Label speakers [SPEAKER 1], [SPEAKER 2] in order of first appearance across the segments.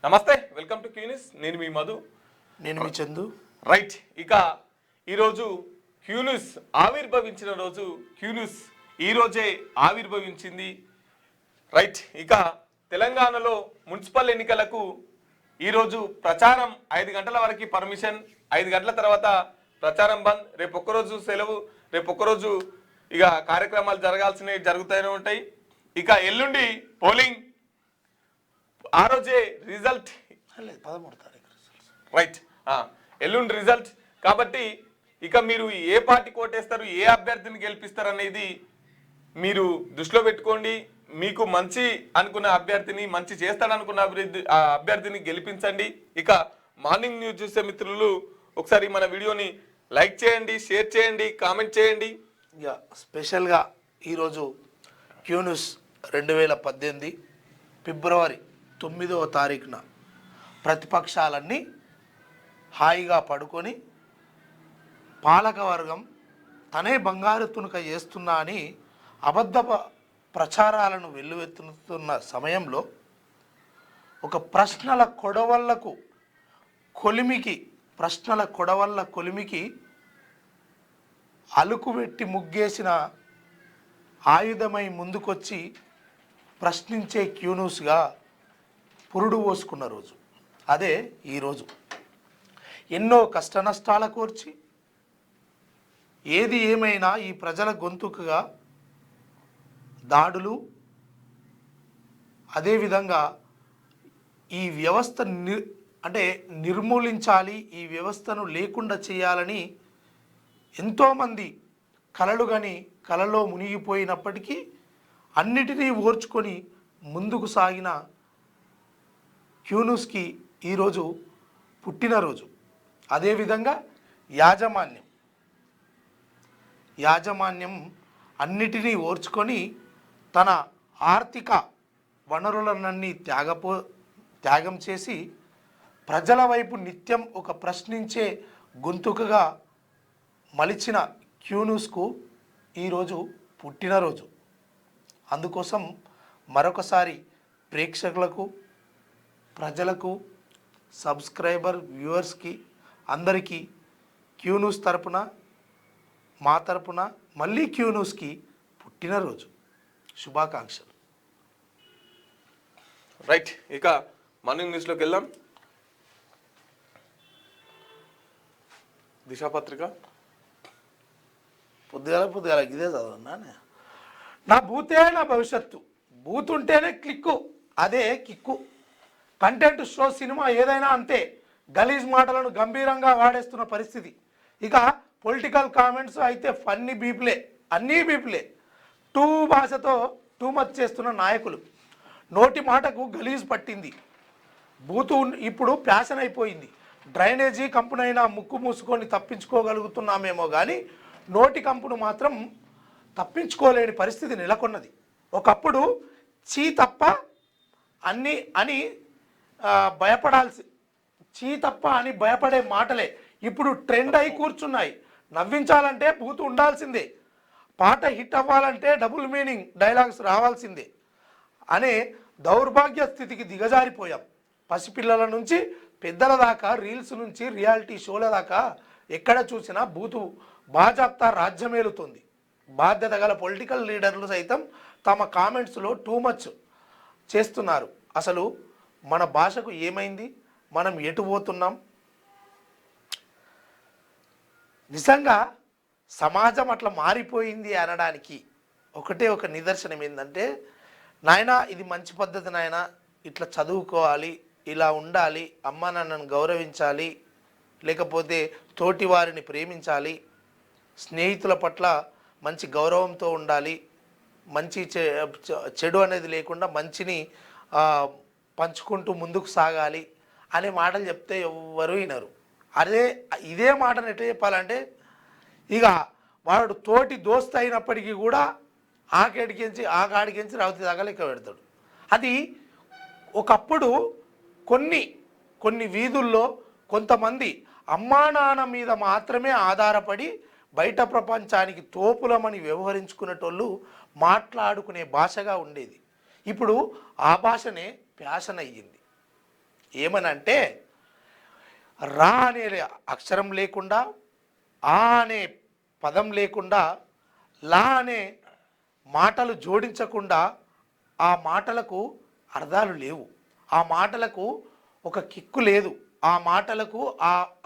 [SPEAKER 1] నమస్తే, welcome to క్యూనిస్. నేను మీ మధు.
[SPEAKER 2] నేను మీ చందు.
[SPEAKER 1] రైట్, ఇక ఈరోజు క్యూనిస్ ఆవిర్భవించిన రోజు. క్యూనిస్ ఈరోజే ఆవిర్భవించింది. రైట్, ఇక తెలంగాణలో మున్సిపల్ ఎన్నికలకు ఈరోజు ప్రచారం 5 గంటల వరకు పర్మిషన్, 5 గంటల తర్వాత ప్రచారం బంద్. రేపు ఒక్కరోజు సెలవు, రేపు ఒక్కరోజు ఇక కార్యక్రమాలు జరగాల్సినవి జరుగుతూనే ఉంటాయి. ఇక ఎల్లుండి పోలింగ్, ఆ రోజే రిజల్ట్
[SPEAKER 2] 13 తారీఖు.
[SPEAKER 1] రైట్, ఎల్లుండి రిజల్ట్. కాబట్టి ఇక మీరు ఏ పార్టీ కోటేస్తారు, ఏ అభ్యర్థిని గెలిపిస్తారు అనేది మీరు దృష్టిలో పెట్టుకోండి. మీకు మంచి అనుకున్న అభ్యర్థిని, మంచి చేస్తాడనుకున్న అభ్యర్థిని గెలిపించండి. ఇక మార్నింగ్ న్యూస్ చూసే మిత్రులు ఒకసారి మన వీడియోని లైక్ చేయండి, షేర్ చేయండి, కామెంట్ చేయండి.
[SPEAKER 2] ఇక స్పెషల్గా ఈరోజు క్యూన్యూస్ 2018 ఫిబ్రవరి 9వ తారీఖున ప్రతిపక్షాలన్నీ హాయిగా పడుకొని పాలకవర్గం తనే బంగారు తునక చేస్తున్నా అని అబద్ధ ప్రచారాలను వెల్లువెత్తుతున్న సమయంలో ఒక ప్రశ్నల కొడవళ్ళ కొలిమికి అలుకువెట్టి ముగ్గేసిన ఆయుధమై ముందుకొచ్చి ప్రశ్నించే క్యూన్యూస్గా పురుడు పోసుకున్న రోజు అదే ఈరోజు. ఎన్నో కష్ట నష్టాల కోర్చి ఏది ఏమైనా ఈ ప్రజల గొంతుకుగా దాడులు, అదేవిధంగా ఈ వ్యవస్థ నిర్మూలించాలి, ఈ వ్యవస్థను లేకుండా చేయాలని ఎంతోమంది కలలో మునిగిపోయినప్పటికీ అన్నిటినీ ఓర్చుకొని ముందుకు సాగిన క్యూన్యూస్కి ఈరోజు పుట్టినరోజు. అదేవిధంగా యాజమాన్యం అన్నిటినీ ఓర్చుకొని తన ఆర్థిక వనరులన్నీ త్యాగం చేసి ప్రజల వైపు నిత్యం ఒక ప్రశ్నించే గొంతుకగా మలిచిన క్యూన్యూస్కు ఈరోజు పుట్టినరోజు. అందుకోసం మరొకసారి ప్రేక్షకులకు, ప్రజలకు, సబ్స్క్రైబర్ వ్యూవర్స్కి అందరికీ క్యూన్యూస్ తరపున, మా తరపున మళ్ళీ క్యూన్యూస్కి పుట్టినరోజు శుభాకాంక్షలు.
[SPEAKER 1] రైట్, ఇక మార్నింగ్ న్యూస్లోకి వెళ్దాం. దిశాపత్రిక
[SPEAKER 2] పొద్దుగాల ఇదే చదవన్నా. నా బూతే నా భవిష్యత్తు, బూత్ ఉంటేనే క్లిక్కు, అదే కిక్కు. కంటెంట్ షో సినిమా ఏదైనా అంతే, గలీజ్ మాటలను గంభీరంగా వాడేస్తున్న పరిస్థితి. ఇక పొలిటికల్ కామెంట్స్ అయితే ఫన్నీ బీపులే, అన్నీ బీపులే. భాషతో టూ మచ్ చేస్తున్న నాయకులు, నోటి మాటకు గలీజ్ పట్టింది. బూతు ఇప్పుడు ఫ్యాషన్ అయిపోయింది. డ్రైనేజీ కంపునైనా ముక్కు మూసుకొని తప్పించుకోగలుగుతున్నామేమో కానీ నోటి కంపును మాత్రం తప్పించుకోలేని పరిస్థితి నెలకొన్నది. ఒకప్పుడు చీ తప్ప అని భయపడే మాటలే ఇప్పుడు ట్రెండ్ అయి కూర్చున్నాయి. నవ్వించాలంటే బూతు ఉండాల్సిందే, పాట హిట్ అవ్వాలంటే డబుల్ మీనింగ్ డైలాగ్స్ రావాల్సిందే అనే దౌర్భాగ్య స్థితికి దిగజారిపోయాం. పసిపిల్లల నుంచి పెద్దల దాకా, రీల్స్ నుంచి రియాలిటీ షోల దాకా ఎక్కడ చూసినా బూతు బాజాప్తా రాజ్యమేలుతుంది. బాధ్యత గల పొలిటికల్ లీడర్లు సైతం తమ కామెంట్స్లో టూ మచ్ చేస్తున్నారు. అసలు మన భాషకు ఏమైంది, మనం ఎటు పోతున్నాం? నిజంగా సమాజం అట్లా మారిపోయింది అనడానికి ఒకటే ఒక నిదర్శనం ఏంటంటే, నాయనా ఇది మంచి పద్ధతి నాయనా, ఇట్లా చదువుకోవాలి, ఇలా ఉండాలి, అమ్మ నాన్నను గౌరవించాలి, లేకపోతే తోటి వారిని ప్రేమించాలి, స్నేహితుల పట్ల మంచి గౌరవంతో ఉండాలి, మంచి చెడు అనేది లేకుండా మంచిని పంచుకుంటూ ముందుకు సాగాలి అనే మాటలు చెప్తే ఎవరు వినరు. ఇదే మాటను ఎట్లా చెప్పాలంటే, ఇక వాడు తోటి దోస్తు అయినప్పటికీ కూడా ఆ కాడికించి రౌతి దాకా లెక్క పెడతాడు. అది ఒకప్పుడు కొన్ని వీధుల్లో కొంతమంది అమ్మా నాన్న మీద మాత్రమే ఆధారపడి బయట ప్రపంచానికి తోపులమని వ్యవహరించుకునేటోళ్ళు మాట్లాడుకునే భాషగా ఉండేది. ఇప్పుడు ఆ భాషనే ప్యాషన్ అయ్యింది. ఏమనంటే రా అనే అక్షరం లేకుండా, ఆ అనే పదం లేకుండా, లా అనే మాటలు జోడించకుండా ఆ మాటలకు అర్థాలు లేవు, ఆ మాటలకు ఒక కిక్కు లేదు, ఆ మాటలకు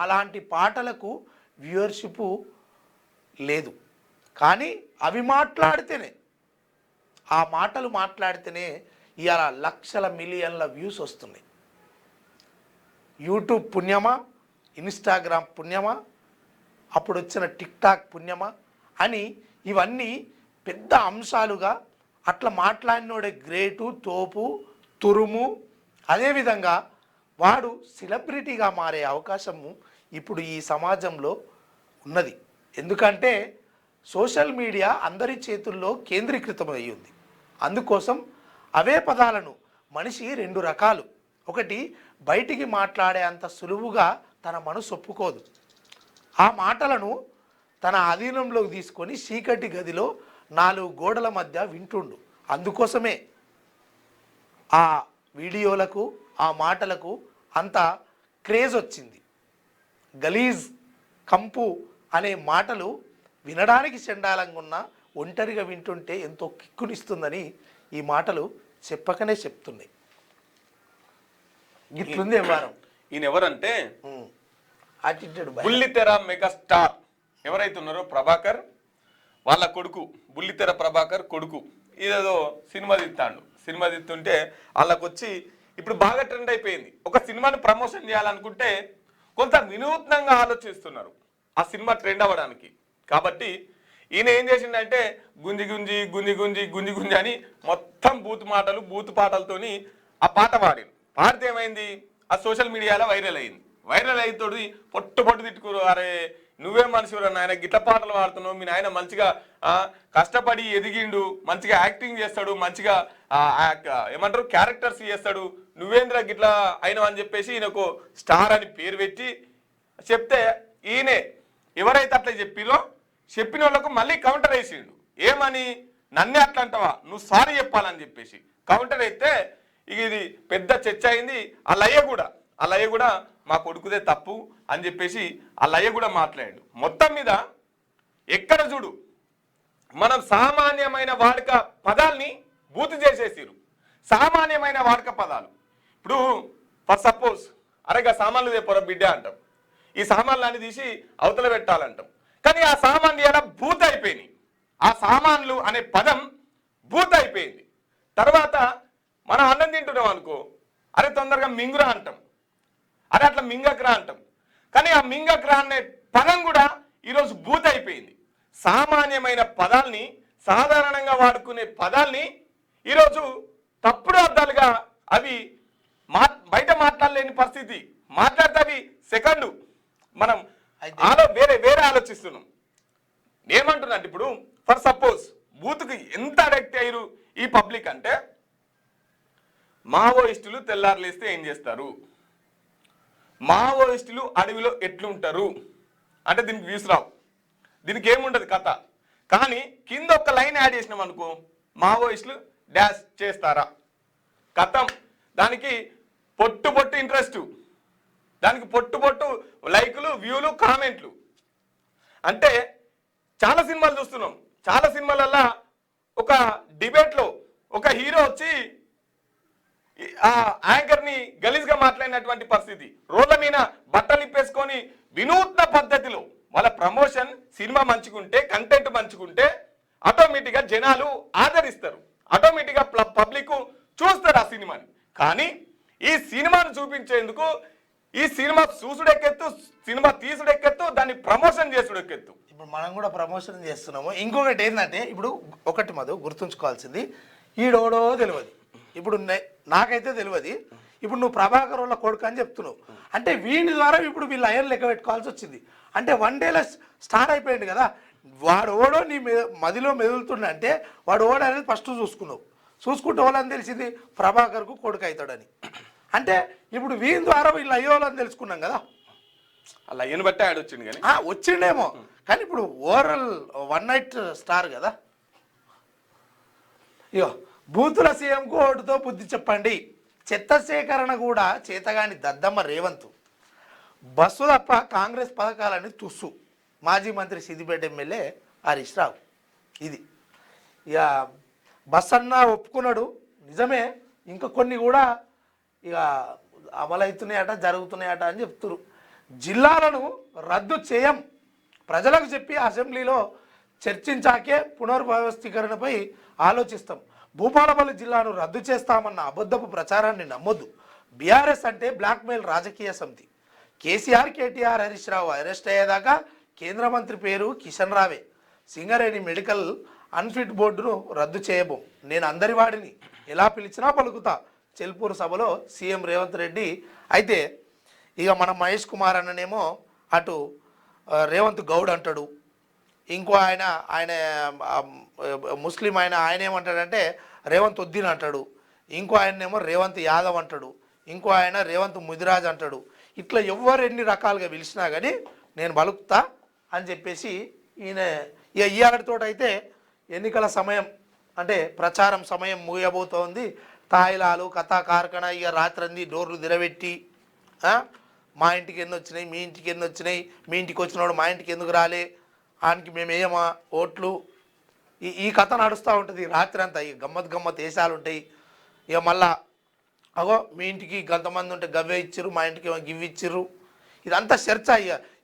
[SPEAKER 2] అలాంటి పాటలకు వ్యూవర్షిప్ లేదు. కానీ అవి మాట్లాడితేనే, ఆ మాటలు మాట్లాడితేనే ఇవాళ లక్షల మిలియన్ల వ్యూస్ వస్తున్నాయి. యూట్యూబ్ పుణ్యమా, ఇన్స్టాగ్రామ్ పుణ్యమా, అప్పుడు వచ్చిన టిక్ టాక్ పుణ్యమా అని ఇవన్నీ పెద్ద అంశాలుగా అట్లా మాట్లాడినోడే గ్రేటు, తోపు, తురుము. అదేవిధంగా వాడు సెలబ్రిటీగా మారే అవకాశము ఇప్పుడు ఈ సమాజంలో ఉన్నది. ఎందుకంటే సోషల్ మీడియా అందరి చేతుల్లో కేంద్రీకృతం అయ్యింది. అందుకోసం అవే పదాలను మనిషి రెండు రకాలు. ఒకటి, బయటికి మాట్లాడే అంత సులువుగా తన మనసు ఒప్పుకోదు. ఆ మాటలను తన అధీనంలోకి తీసుకొని చీకటి గదిలో 4 గోడల మధ్య వింటుండు. అందుకోసమే ఆ వీడియోలకు, ఆ మాటలకు అంత క్రేజ్ వచ్చింది. గలీజ్, కంపు అనే మాటలు వినడానికి చండాలంగా ఉన్న, ఒంటరిగా వింటుంటే ఎంతో కిక్కునిస్తుందని ఈ మాటలు చెప్పకనే చెప్తున్నాయి. ఇట్లుంది వ్యవహారం.
[SPEAKER 1] ఈయన ఎవరంటే
[SPEAKER 2] యాటిట్యూడ్
[SPEAKER 1] బుల్లితెర మెగాస్టార్ ఎవరైతే ఉన్నారో ప్రభాకర్ వాళ్ళ కొడుకు, బుల్లితెర ప్రభాకర్ కొడుకు. ఇదేదో సినిమా తీస్తాడు. సినిమా తీస్తుంటే వాళ్ళకు వచ్చి ఇప్పుడు బాగా ట్రెండ్ అయిపోయింది. ఒక సినిమాని ప్రమోషన్ చేయాలనుకుంటే కొంత వినూత్నంగా ఆలోచిస్తున్నారు ఆ సినిమా ట్రెండ్ అవ్వడానికి. కాబట్టి ఈయన ఏం చేసిండంటే గుంజి గుంజి గుంజి గుంజి గుంజి గుంజి అని మొత్తం బూత్ మాటలు, బూత్ పాటలతోని ఆ పాట పాడింది. పాడితే ఏమైంది, ఆ సోషల్ మీడియాలో వైరల్ అయింది. వైరల్ అయితోడు పొట్టు పొట్టు తిట్టుకోరు, అరే నువ్వే మనిషిరా నాయన, గిట్ల పాటలు పాడుతున్నావు, మీ నాయన మంచిగా కష్టపడి ఎదిగిండు, మంచిగా యాక్టింగ్ చేస్తాడు, మంచిగా ఏమంటారు క్యారెక్టర్స్ చేస్తాడు, నువ్వేంద్ర గిట్లా అయినావు అని చెప్పేసి ఈయనకు స్టార్ అని పేరు పెట్టి చెప్తే, ఈయనే ఎవరైతే అట్లా చెప్పిరో చెప్పిన వాళ్ళకు మళ్ళీ కౌంటర్ వేసిండు. ఏమని, నన్నే అట్లా అంటావా, నువ్వు సారీ చెప్పాలని చెప్పేసి కౌంటర్ అయితే ఇక ఇది పెద్ద చర్చ అయింది. ఆ లయ్య కూడా మా కొడుకుదే తప్పు అని చెప్పేసి ఆ లయ్య కూడా మాట్లాడాడు. మొత్తం మీద ఎక్కడ చూడు మనం సామాన్యమైన వాడుక పదాల్ని బూతు చేసేసిరు. సామాన్యమైన వాడుక పదాలు. ఇప్పుడు ఫర్ సపోజ్, అరేగా సామాన్లు తెపోరా బిడ్డ అంటాం, ఈ సామాన్లు అన్ని తీసి అవతల పెట్టాలంటాం. కానీ ఆ సామాన్లు ఎలా బూత్ అయిపోయినాయి. ఆ సామాన్లు అనే పదం బూత్ అయిపోయింది. తర్వాత మనం అన్నం తింటున్నాం అనుకో, అరే తొందరగా మింగురా అంటాం, అరే అట్లా మింగక్రా అంటాం. కానీ ఆ మింగక్రా అనే పదం కూడా ఈరోజు బూత్ అయిపోయింది. సామాన్యమైన పదాల్ని, సాధారణంగా వాడుకునే పదాల్ని ఈరోజు తప్పుడు అర్థాలుగా అవి బయట మాట్లాడలేని పరిస్థితి. మాట్లాడితే అవి సెకండు మనం వేరే ఆలోచిస్తున్నాం. ఏమంటున్నా అంటే, ఇప్పుడు ఫర్ సపోజ్ బూత్కి ఎంత అడిక్ట్ అయ్యారు ఈ పబ్లిక్ అంటే, మావోయిస్టులు తెల్లారులేస్తే ఏం చేస్తారు, మావోయిస్టులు అడవిలో ఎట్లుంటారు అంటే దీనికి వ్యూస్ రావు, దీనికి ఏముండదు కథ. కానీ కింద ఒక లైన్ యాడ్ చేసినాం అనుకో, మావోయిస్టులు డాష్ చేస్తారా, కథం. దానికి పొట్టు పొట్టు ఇంట్రెస్ట్, దానికి పొట్టు పొట్టు లైకులు, వ్యూలు, కామెంట్లు. అంటే చాలా సినిమాలు చూస్తున్నాం. చాలా సినిమాలల్లో ఒక డిబేట్లో ఒక హీరో వచ్చి ఆ యాంకర్ని గలీజ్గా మాట్లాడినటువంటి పరిస్థితి. రోడ్ల మీద బట్టలు ఇప్పేసుకొని వినూత్న పద్ధతిలో వాళ్ళ ప్రమోషన్, సినిమా మంచుకుంటే, కంటెంట్ మంచుకుంటే ఆటోమేటిక్గా జనాలు ఆదరిస్తారు, ఆటోమేటిక్గా పబ్లిక్ చూస్తారు ఆ సినిమాని. కానీ ఈ సినిమాను చూపించేందుకు ఈ సినిమా చూసుడెక్కెత్తు, సినిమా తీసుడెక్కెత్తు, దాన్ని ప్రమోషన్ చేసుడెక్కెత్తు.
[SPEAKER 2] ఇప్పుడు మనం కూడా ప్రమోషన్ చేస్తున్నాము. ఇంకొకటి ఏంటంటే, ఇప్పుడు ఒకటి మధు గుర్తుంచుకోవాల్సింది, ఈడోడో తెలియదు. ఇప్పుడు నాకైతే తెలియదు. ఇప్పుడు నువ్వు ప్రభాకర్ వాళ్ళ కొడుకు అని చెప్తున్నావు అంటే వీని ద్వారా ఇప్పుడు వీళ్ళు అయ్యర్ లెక్క పెట్టుకోవాల్సి వచ్చింది. అంటే 1 డేలో స్టార్ అయిపోయింది కదా. వాడు ఓడో నీ మదిలో మెదులుతుండే అంటే వాడు ఓడ అనేది ఫస్ట్ చూసుకున్నావు. చూసుకుంటే వాళ్ళని తెలిసింది ప్రభాకర్కు కొడుకు అవుతాడని. అంటే ఇప్పుడు వీని ద్వారా వీళ్ళు అయ్యోళ్ళని తెలుసుకున్నాం కదా.
[SPEAKER 1] అలా అయ్యను బట్టి ఆడ వచ్చింది కానీ
[SPEAKER 2] వచ్చిండేమో. కానీ ఇప్పుడు ఓవరాల్ 1 నైట్ స్టార్ కదా. ఇగో బూతుల సీఎంకు ఓటుతో బుద్ధి చెప్పండి చెత్త సేకరణ కూడా చేతగాని దద్దమ్మ రేవంత్. బస్సు తప్ప కాంగ్రెస్ పథకాలని తుస్సు. మాజీ మంత్రి సిద్దిపేట ఎమ్మెల్యే హరీష్ రావు. ఇది ఇక బస్ అన్న ఒప్పుకున్నాడు, నిజమే. ఇంకా కొన్ని కూడా ఇక అమలవుతున్నాయట, జరుగుతున్నాయట అని చెప్తున్నారు. జిల్లాలను రద్దు చేయం, ప్రజలకు చెప్పి అసెంబ్లీలో చర్చించాకే పునర్వ్యవస్థీకరణపై ఆలోచిస్తాం. భూపాలపల్లి జిల్లాను రద్దు చేస్తామన్న అబద్ధపు ప్రచారాన్ని నమ్మొద్దు. బీఆర్ఎస్ అంటే బ్లాక్మెయిల్ రాజకీయ సమితి. కేసీఆర్, కేటీఆర్, హరీష్ రావు అరెస్ట్ అయ్యేదాకా కేంద్ర మంత్రి పేరు కిషన్ రావే. సింగరేణి మెడికల్ అన్ఫిట్ బోర్డును రద్దు చేయబోం. నేను అందరి వాడిని, ఎలా పిలిచినా పలుకుతా. చెల్పూరు సభలో సీఎం రేవంత్ రెడ్డి. అయితే ఇక మన మహేష్ కుమార్ అన్ననేమో అటు రేవంత్ గౌడ్ అంటాడు, ఇంకో ఆయన ముస్లిం ఆయన ఏమంటాడంటే రేవంత్ ఉద్దీన్ అంటాడు, ఇంకో ఆయనేమో రేవంత్ యాదవ్ అంటాడు, ఇంకో ఆయన రేవంత్ ముదిరాజ్ అంటాడు. ఇట్లా ఎవరు ఎన్ని రకాలుగా పిలిచినా కానీ నేను బలుకుతా అని చెప్పేసి ఈయన ఇయ్యాలతోటైతే ఎన్నికల సమయం అంటే ప్రచారం సమయం ముగియబోతోంది. తాయిలాలు కథా కార్ఖాన ఇక రాత్రంది డోర్లు దిరబెట్టి మా ఇంటికి ఎన్ని వచ్చినాయి, మీ ఇంటికి ఎన్ని వచ్చినాయి, మీ ఇంటికి వచ్చినోడు మా ఇంటికి ఎందుకు రాలే, ఆయనకి మేము వేయమా ఓట్లు, ఈ కథ నడుస్తూ ఉంటుంది రాత్రి అంతా. ఇక గమ్మత్ వేసాలు ఉంటాయి. ఇక మళ్ళా అగో మీ ఇంటికి కొంతమంది ఉంటే గవ్వే ఇచ్చిర్రు, మా ఇంటికి గివ్వి ఇచ్చిర్రు. ఇదంతా చర్చ.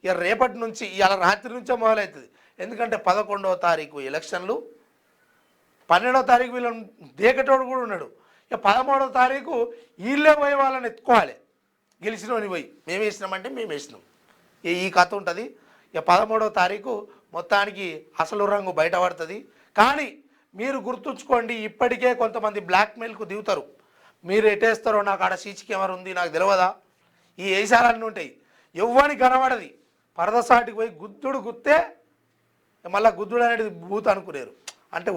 [SPEAKER 2] ఇక రేపటి నుంచి ఇవాళ రాత్రి నుంచే మొదలవుతుంది. ఎందుకంటే 11వ తారీఖు ఎలక్షన్లు, 12వ తారీఖు వీళ్ళని దేకటోడు కూడా ఉన్నాడు. ఇక 13వ తారీఖు వీళ్ళే పోయి వాళ్ళని ఎత్తుకోవాలి. గెలిచినోని పోయి మేము వేసినామంటే మేము వేసినాం. ఈ కథ ఉంటుంది. ఇక 13వ తారీఖు మొత్తానికి అసలు రంగు బయటపడుతుంది. కానీ మీరు గుర్తుంచుకోండి, ఇప్పటికే కొంతమంది బ్లాక్మెయిల్కు దిగుతారు. మీరు ఎటేస్తారో నాకు ఆడ సీసీ కెమెరా ఉంది నాకు తెలియదా, ఈ వేసాలన్నీ ఉంటాయి. ఎవ్వని కనబడది. పరదసాటికి పోయి గుద్దుడు గుత్తే మళ్ళీ గుద్దుడు అనేది బూత్ అనుకునేరు. అంటే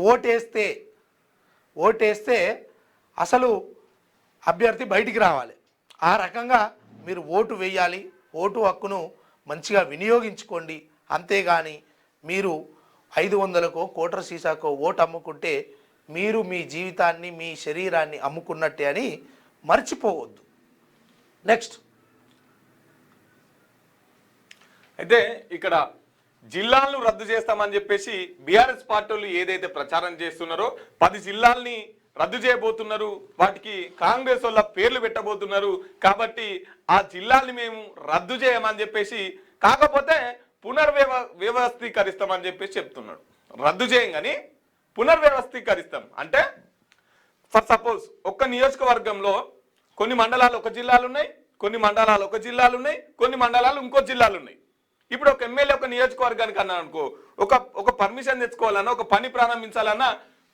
[SPEAKER 2] ఓటేస్తే అసలు అభ్యర్థి బయటికి రావాలి. ఆ రకంగా మీరు ఓటు వేయాలి. ఓటు హక్కును మంచిగా వినియోగించుకోండి. అంతేగాని మీరు 500కో కోట్ర సీసాకో ఓటు అమ్ముకుంటే మీరు మీ జీవితాన్ని, మీ శరీరాన్ని అమ్ముకున్నట్టే అని మర్చిపోవద్దు. నెక్స్ట్
[SPEAKER 1] అయితే ఇక్కడ జిల్లాలను రద్దు చేస్తామని చెప్పేసి బీఆర్ఎస్ పార్టీలు ఏదైతే ప్రచారం చేస్తున్నారో 10 జిల్లాల్ని రద్దు చేయబోతున్నారు, వాటికి కాంగ్రెస్ వాళ్ళ పేర్లు పెట్టబోతున్నారు. కాబట్టి ఆ జిల్లాల్ని మేము రద్దు చేయమని చెప్పేసి, కాకపోతే పునర్వ్యవస్థీకరిస్తామని చెప్పేసి చెప్తున్నాడు. రద్దు చేయం కానీ పునర్వ్యవస్థీకరిస్తాం అంటే, ఫర్ సపోజ్ ఒక్క నియోజకవర్గంలో కొన్ని మండలాలు ఒక జిల్లాలు ఉన్నాయి, కొన్ని మండలాలు ఒక జిల్లాలు ఉన్నాయి, కొన్ని మండలాలు ఇంకో జిల్లాలు ఉన్నాయి. ఇప్పుడు ఒక ఎమ్మెల్యే ఒక నియోజకవర్గానికి అన్నా అనుకో, ఒక పర్మిషన్ తెచ్చుకోవాలన్నా, ఒక పని ప్రారంభించాలన్నా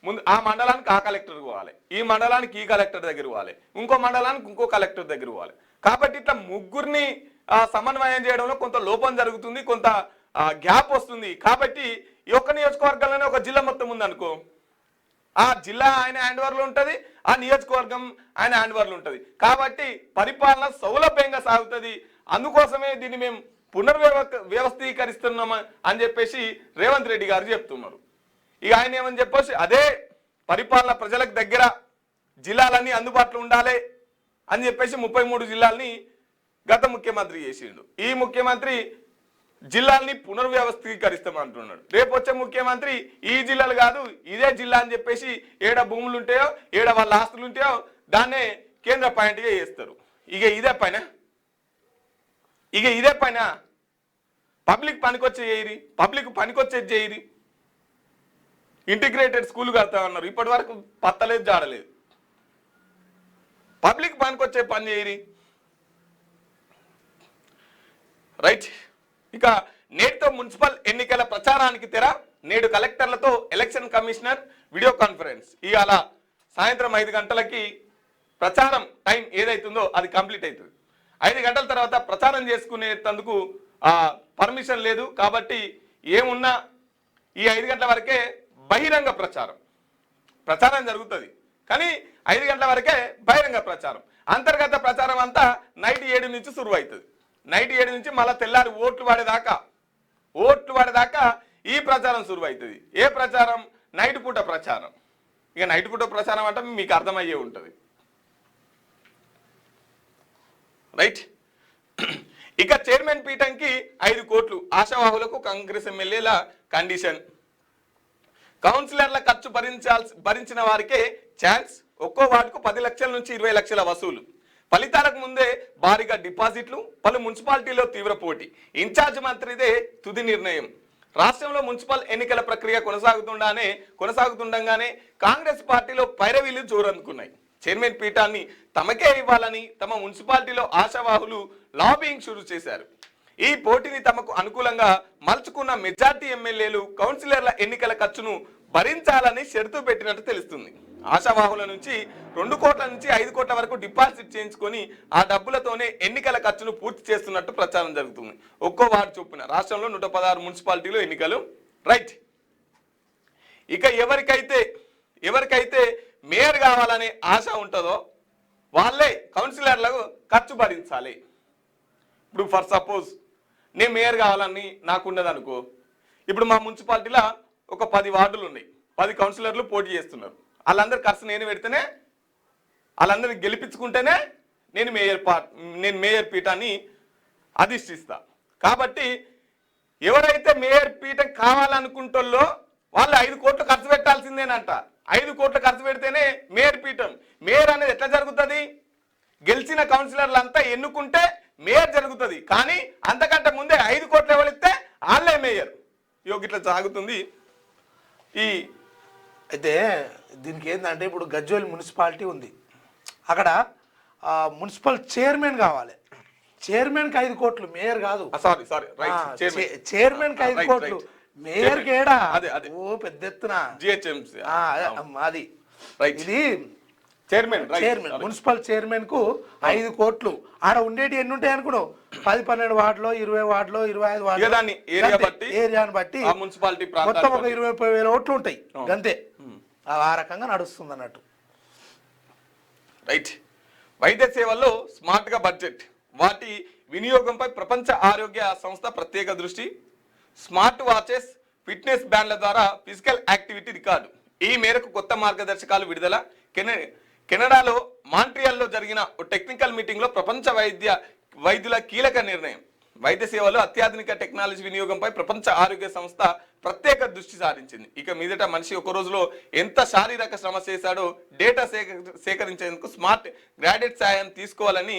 [SPEAKER 1] ముందు ఆ మండలానికి ఆ కలెక్టర్ పోవాలి, ఈ మండలానికి ఈ కలెక్టర్ దగ్గర పోవాలి, ఇంకో మండలానికి ఇంకో కలెక్టర్ దగ్గర పోవాలి. కాబట్టి ఇట్లా ముగ్గురిని సమన్వయం చేయడంలో కొంత లోపం జరుగుతుంది, కొంత గ్యాప్ వస్తుంది. కాబట్టి ఈ ఒక్క నియోజకవర్గంలోనే ఒక జిల్లా మొత్తం ఉందనుకో, ఆ జిల్లా ఆయన హ్యాండ్ ఓవర్లో ఉంటుంది, ఆ నియోజకవర్గం ఆయన హ్యాండ్ ఓవర్లో ఉంటుంది. కాబట్టి పరిపాలన సౌలభ్యంగా సాగుతుంది. అందుకోసమే దీన్ని మేము పునర్వ్యవస్థీకరిస్తున్నాం అని చెప్పేసి రేవంత్ రెడ్డి గారు చెప్తున్నారు. ఇక ఆయన ఏమని చెప్పేసి అదే పరిపాలన ప్రజలకు దగ్గర జిల్లాలన్నీ అందుబాటులో ఉండాలి అని చెప్పేసి 33 జిల్లాల్ని గత ముఖ్యమంత్రి చేసిండు. ఈ ముఖ్యమంత్రి జిల్లాల్ని పునర్వ్యవస్థీకరిస్తామంటున్నాడు. రేపు వచ్చే ముఖ్యమంత్రి ఈ జిల్లాలు కాదు ఇదే జిల్లా అని చెప్పేసి ఏడ భూములు ఉంటాయో, ఏడ వాళ్ళ ఆస్తులు ఉంటాయో దాన్నే కేంద్ర పాయింట్గా చేస్తారు. ఇక ఇదే పైన పబ్లిక్ పనికొచ్చేది చేయరి. ఇంటిగ్రేటెడ్ స్కూల్ కడతామన్నారు, ఇప్పటి వరకు పత్తలేదు, జాడలేదు. పబ్లిక్ పనికొచ్చే పని చేయరి. రైట్. ఇక నేటితో మున్సిపల్ ఎన్నికల ప్రచారానికి తెర. నేడు కలెక్టర్లతో ఎలక్షన్ కమిషనర్ వీడియో కాన్ఫరెన్స్. ఇవాళ సాయంత్రం 5 గంటలకి ప్రచారం టైం ఏదైతుందో అది కంప్లీట్ అవుతుంది. 5 గంటల తర్వాత ప్రచారం చేసుకునేందుకు పర్మిషన్ లేదు. కాబట్టి ఏమున్నా ఈ 5 గంటల వరకే బహిరంగ ప్రచారం జరుగుతుంది. కానీ 5 గంటల వరకే బహిరంగ ప్రచారం. అంతర్గత ప్రచారం అంతా నైట్ 7 నుంచి శురు అవుతుంది. నైట్ 7 నుంచి మళ్ళీ తెల్లారి ఓట్లు పడేదాకా ఈ ప్రచారం శురు అవుతుంది. ఏ ప్రచారం? నైట్ పూట ప్రచారం. ఇక నైట్ పూట ప్రచారం అంటే మీకు అర్థమయ్యే ఉంటుంది. రైట్. ఇక చైర్మన్ పీఠంకి 5 కోట్లు ఆశావాహులకు కాంగ్రెస్ ఎమ్మెల్యేల కండిషన్. కౌన్సిలర్ల ఖర్చు భరించిన వారికే ఛాన్స్. ఒక్కో వార్డుకు 10 లక్షల నుంచి 20 లక్షల వసూలు. ఫలితాలకు ముందే భారీగా డిపాజిట్లు. పలు మున్సిపాలిటీలో తీవ్ర పోటీ. ఇన్ఛార్జ్ మంత్రిదే తుది నిర్ణయం. రాష్ట్రంలో మున్సిపల్ ఎన్నికల ప్రక్రియ కొనసాగుతుండగానే కాంగ్రెస్ పార్టీలో పైరవీలు జోరందుకున్నాయి. చైర్మన్ పీఠాన్ని తమకే ఇవ్వాలని తమ మున్సిపాలిటీలో ఆశావాహులు లాబింగ్ షురూ చేశారు. ఈ పోటీని తమకు అనుకూలంగా మలుచుకున్న మెజార్టీ ఎమ్మెల్యేలు కౌన్సిలర్ల ఎన్నికల ఖర్చును భరించాలని షరతు పెట్టినట్టు తెలుస్తుంది. ఆశావాహుల నుంచి 2 కోట్ల నుంచి 5 కోట్ల వరకు డిపాజిట్ చేయించుకొని ఆ డబ్బులతోనే ఎన్నికల ఖర్చును పూర్తి చేస్తున్నట్టు ప్రచారం జరుగుతుంది. ఒక్కో వార్డు చొప్పున రాష్ట్రంలో 116 మున్సిపాలిటీలు ఎన్నికలు. రైట్. ఇక ఎవరికైతే మేయర్ కావాలనే ఆశ ఉంటుందో వాళ్ళే కౌన్సిలర్లకు ఖర్చు భరించాలి. ఇప్పుడు ఫర్ సపోజ్ నేను మేయర్ కావాలని నాకున్నది అనుకో. ఇప్పుడు మా మున్సిపాలిటీలో ఒక 10 వార్డులు ఉన్నాయి, 10 కౌన్సిలర్లు పోటీ చేస్తున్నారు. వాళ్ళందరి ఖర్చు నేను పెడితేనే, వాళ్ళందరినీ గెలిపించుకుంటేనే నేను మేయర్ పీఠాన్ని అధిష్టిస్తా. కాబట్టి ఎవరైతే మేయర్ పీఠం కావాలనుకుంటుల్లో వాళ్ళు 5 కోట్లు ఖర్చు పెట్టాల్సిందేనంట. 5 కోట్లు ఖర్చు పెడితేనే మేయర్ పీఠం. మేయర్ అనేది ఎట్లా జరుగుతుంది? గెలిచిన కౌన్సిలర్లంతా ఎన్నుకుంటే మేయర్ జరుగుతుంది. కానీ అంతకంటే ముందే 5 కోట్లు ఎవరిస్తే వాళ్ళే మేయర్. ఇట్లా సాగుతుంది.
[SPEAKER 2] అయితే దీనికి ఏంటంటే ఇప్పుడు గజ్వేల్ మున్సిపాలిటీ ఉంది. అక్కడ మున్సిపల్ చైర్మన్ కావాలి. చైర్మన్కి 5 కోట్లు, మేయర్ కాదు. చైర్మన్ కి 5 కోట్లు, మేయర్ కేడా ఓ పెద్ద ఎత్తున అది. ఇది చైర్మన్ మున్సిపల్ చైర్మన్ కు 5 కోట్లు. ఆడ ఉండేటి ఎన్ని ఉంటాయి అనుకున్నావు? 10-12 వార్డులో, 20 వార్డులో, 25 వార్డులో, ఏరియాని బట్టి మున్సిపాలిటీ మొత్తం ఒక 20-30 వేల ఓట్లు ఉంటాయి అంతే. ఆ రకంగా నడుస్తుంది అన్నట్టు.
[SPEAKER 1] రైట్. వైద్య సేవల్లో స్మార్ట్ గా బడ్జెట్. వాటి వినియోగంపై ప్రపంచ ఆరోగ్య సంస్థ ప్రత్యేక దృష్టి. స్మార్ట్ వాచెస్, ఫిట్నెస్ బ్యాండ్ల ద్వారా ఫిజికల్ యాక్టివిటీ రికార్డు. ఈ మేరకు కొత్త మార్గదర్శకాలు విడుదల. కెనడాలో మాంట్రియాల్లో జరిగిన టెక్నికల్ మీటింగ్ లో ప్రపంచ వైద్యుల కీలక నిర్ణయం. వైద్య సేవలో అత్యాధునిక టెక్నాలజీ వినియోగంపై ప్రపంచ ఆరోగ్య సంస్థ ప్రత్యేక దృష్టి సారించింది. ఇక మీదట మనిషి ఒక రోజులో ఎంత శారీరక శ్రమ చేశాడో డేటా సేకరించేందుకు స్మార్ట్ గ్రాడ్యుయేట్ సాయం తీసుకోవాలని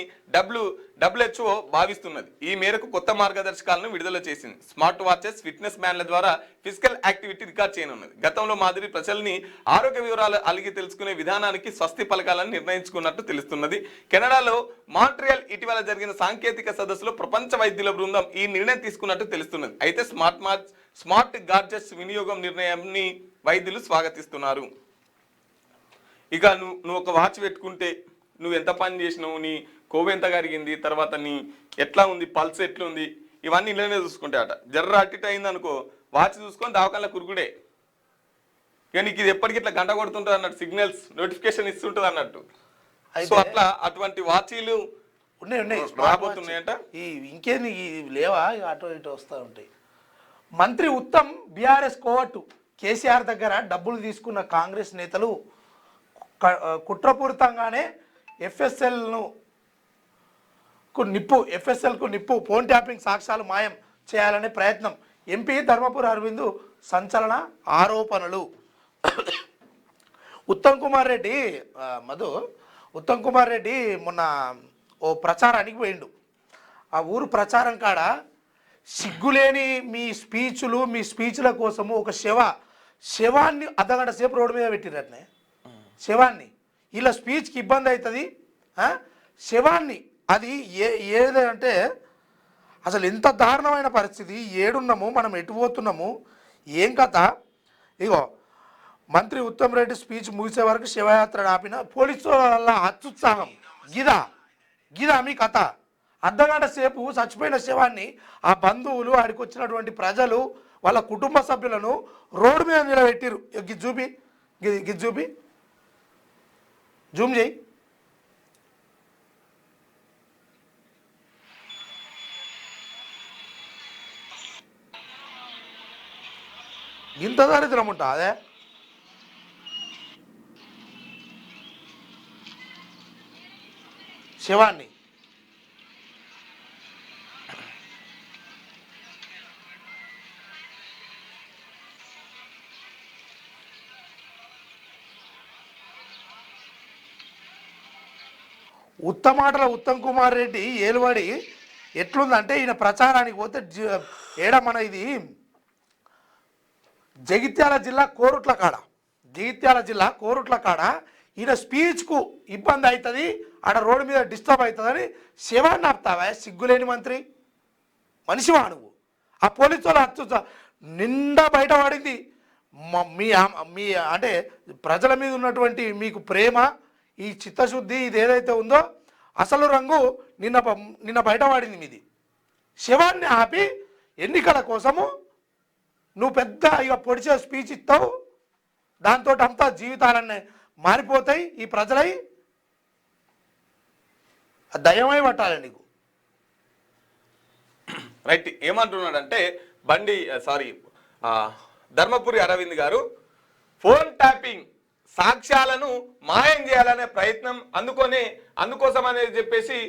[SPEAKER 1] WHO భావిస్తున్నది. ఈ మేరకు కొత్త మార్గదర్శకాలను విడుదల చేసింది. స్మార్ట్ వాచెస్, ఫిట్నెస్ బ్యాండ్ల ద్వారా ఫిజికల్ యాక్టివిటీ రికార్డ్ చేయనున్నది. గతంలో మాదిరి ప్రజల్ని ఆరోగ్య వివరాలు అలిగి తెలుసుకునే విధానానికి స్వస్తి పలకాలని నిర్ణయించుకున్నట్టు తెలుస్తున్నది. కెనడాలో మాంట్రియల్ ఇటీవల జరిగిన సాంకేతిక సదస్సులో ప్రపంచ వైద్యుల బృందం ఈ నిర్ణయం తీసుకున్నట్టు తెలుస్తున్నది. అయితే స్మార్ట్ గాడ్జెట్స్ వినియోగం నిర్ణయాన్ని వైద్యులు స్వాగతిస్తున్నారు. ఇక నువ్వు ఒక వాచ్ పెట్టుకుంటే నువ్వు ఎంత పని చేసినావు, నీ కొవ్వు ఎంత కరిగింది, తర్వాత నీ ఎట్లా ఉంది, పల్స్ ఎట్లుంది, ఇవన్నీ ఇళ్ళనే చూసుకుంటాయట. జర్ర అట్టిట్ అయింది అనుకో, వాచ్ చూసుకొని దావకాల కురుగుడే. ఇక నీకు ఇది ఎప్పటికి ఇట్లా గంట కొడుతుంటుంది అన్నట్టు, సిగ్నల్స్ నోటిఫికేషన్ ఇస్తుంటుంది అన్నట్టు. సో అట్లా అటువంటి వాచీలు
[SPEAKER 2] ఉన్నాయి
[SPEAKER 1] రాబోతున్నాయంట.
[SPEAKER 2] ఇంకేంది లేవా, అటు ఇటు వస్తూ ఉంటాయి. మంత్రి ఉత్తమ్ బీఆర్ఎస్ కోవట్టు. కేసీఆర్ దగ్గర డబ్బులు తీసుకున్న కాంగ్రెస్ నేతలు కుట్రపూరితంగానే ఎఫ్ఎస్ఎల్కు నిప్పు ఫోన్ ట్యాపింగ్ సాక్ష్యాలు మాయం చేయాలనే ప్రయత్నం. ఎంపీ ధర్మపురి అరవింద్ సంచలన ఆరోపణలు. ఉత్తమ్ కుమార్ రెడ్డి మొన్న ఓ ప్రచారానికి పోయిండు. ఆ ఊరు ప్రచారం కాడ సిగ్గులేని మీ స్పీచ్ల కోసము ఒక శవాన్ని అర్ధగంట సేపు రోడ్డు మీద పెట్టిరట్నే. శవాన్ని ఇలా స్పీచ్కి ఇబ్బంది అవుతుంది. శవాన్ని అది ఏదంటే అసలు ఎంత దారుణమైన పరిస్థితి. ఏడున్నాము మనం, ఎటు పోతున్నాము, ఏం కథ. ఇగో మంత్రి ఉత్తమ్ రెడ్డి స్పీచ్ ముగిసే వరకు శివయాత్ర ఆపిన పోలీసుల వల్ల అత్యుత్సాహం. గిదా మీ కథ. అర్ధగంట సేపు చచ్చిపోయిన శవాన్ని ఆ బంధువులు, ఆడికి వచ్చినటువంటి ప్రజలు, వాళ్ళ కుటుంబ సభ్యులను రోడ్డు మీద నిలబెట్టిరు. గిది చూపి జూమ్ చేయి. ఇంత దరిద్రం ఉంటా అదే. శవాన్ని ఉత్తమాటల ఉత్తమ్ కుమార్ రెడ్డి ఏలుబడి ఎట్లుందంటే ఈయన ప్రచారానికి పోతే ఏడ మన ఇది జగిత్యాల జిల్లా కోరుట్ల కాడ ఈయన స్పీచ్కు ఇబ్బంది అవుతుంది, ఆడ రోడ్డు మీద డిస్టర్బ్ అవుతుందని శివాన్ని ఆపుతావా? సిగ్గులేని మంత్రి మనిషివా నువ్వు? ఆ పోలీసు వాళ్ళు నిండా బయటపడింది మీ మీ అంటే ప్రజల మీద ఉన్నటువంటి మీకు ప్రేమ, ఈ చిత్తశుద్ధి, ఇది ఏదైతే ఉందో అసలు రంగు నిన్న బయటపడింది మీది. శివాన్ని ఆపి ఎన్నికల కోసము నువ్వు పెద్ద ఇక పొడిచే స్పీచ్ ఇస్తావు, దాంతో అంతా జీవితాలన్నీ మారిపోతాయి ఈ ప్రజలై, దయమై పట్టాలి నీకు.
[SPEAKER 1] రైట్, ఏమంటున్నాడంటే ధర్మపురి అరవింద్ గారు ఫోన్ ట్యాపింగ్ సాక్ష్యాలను మాయం చేయాలనే ప్రయత్నం అందుకోసం అనేది చెప్పేసి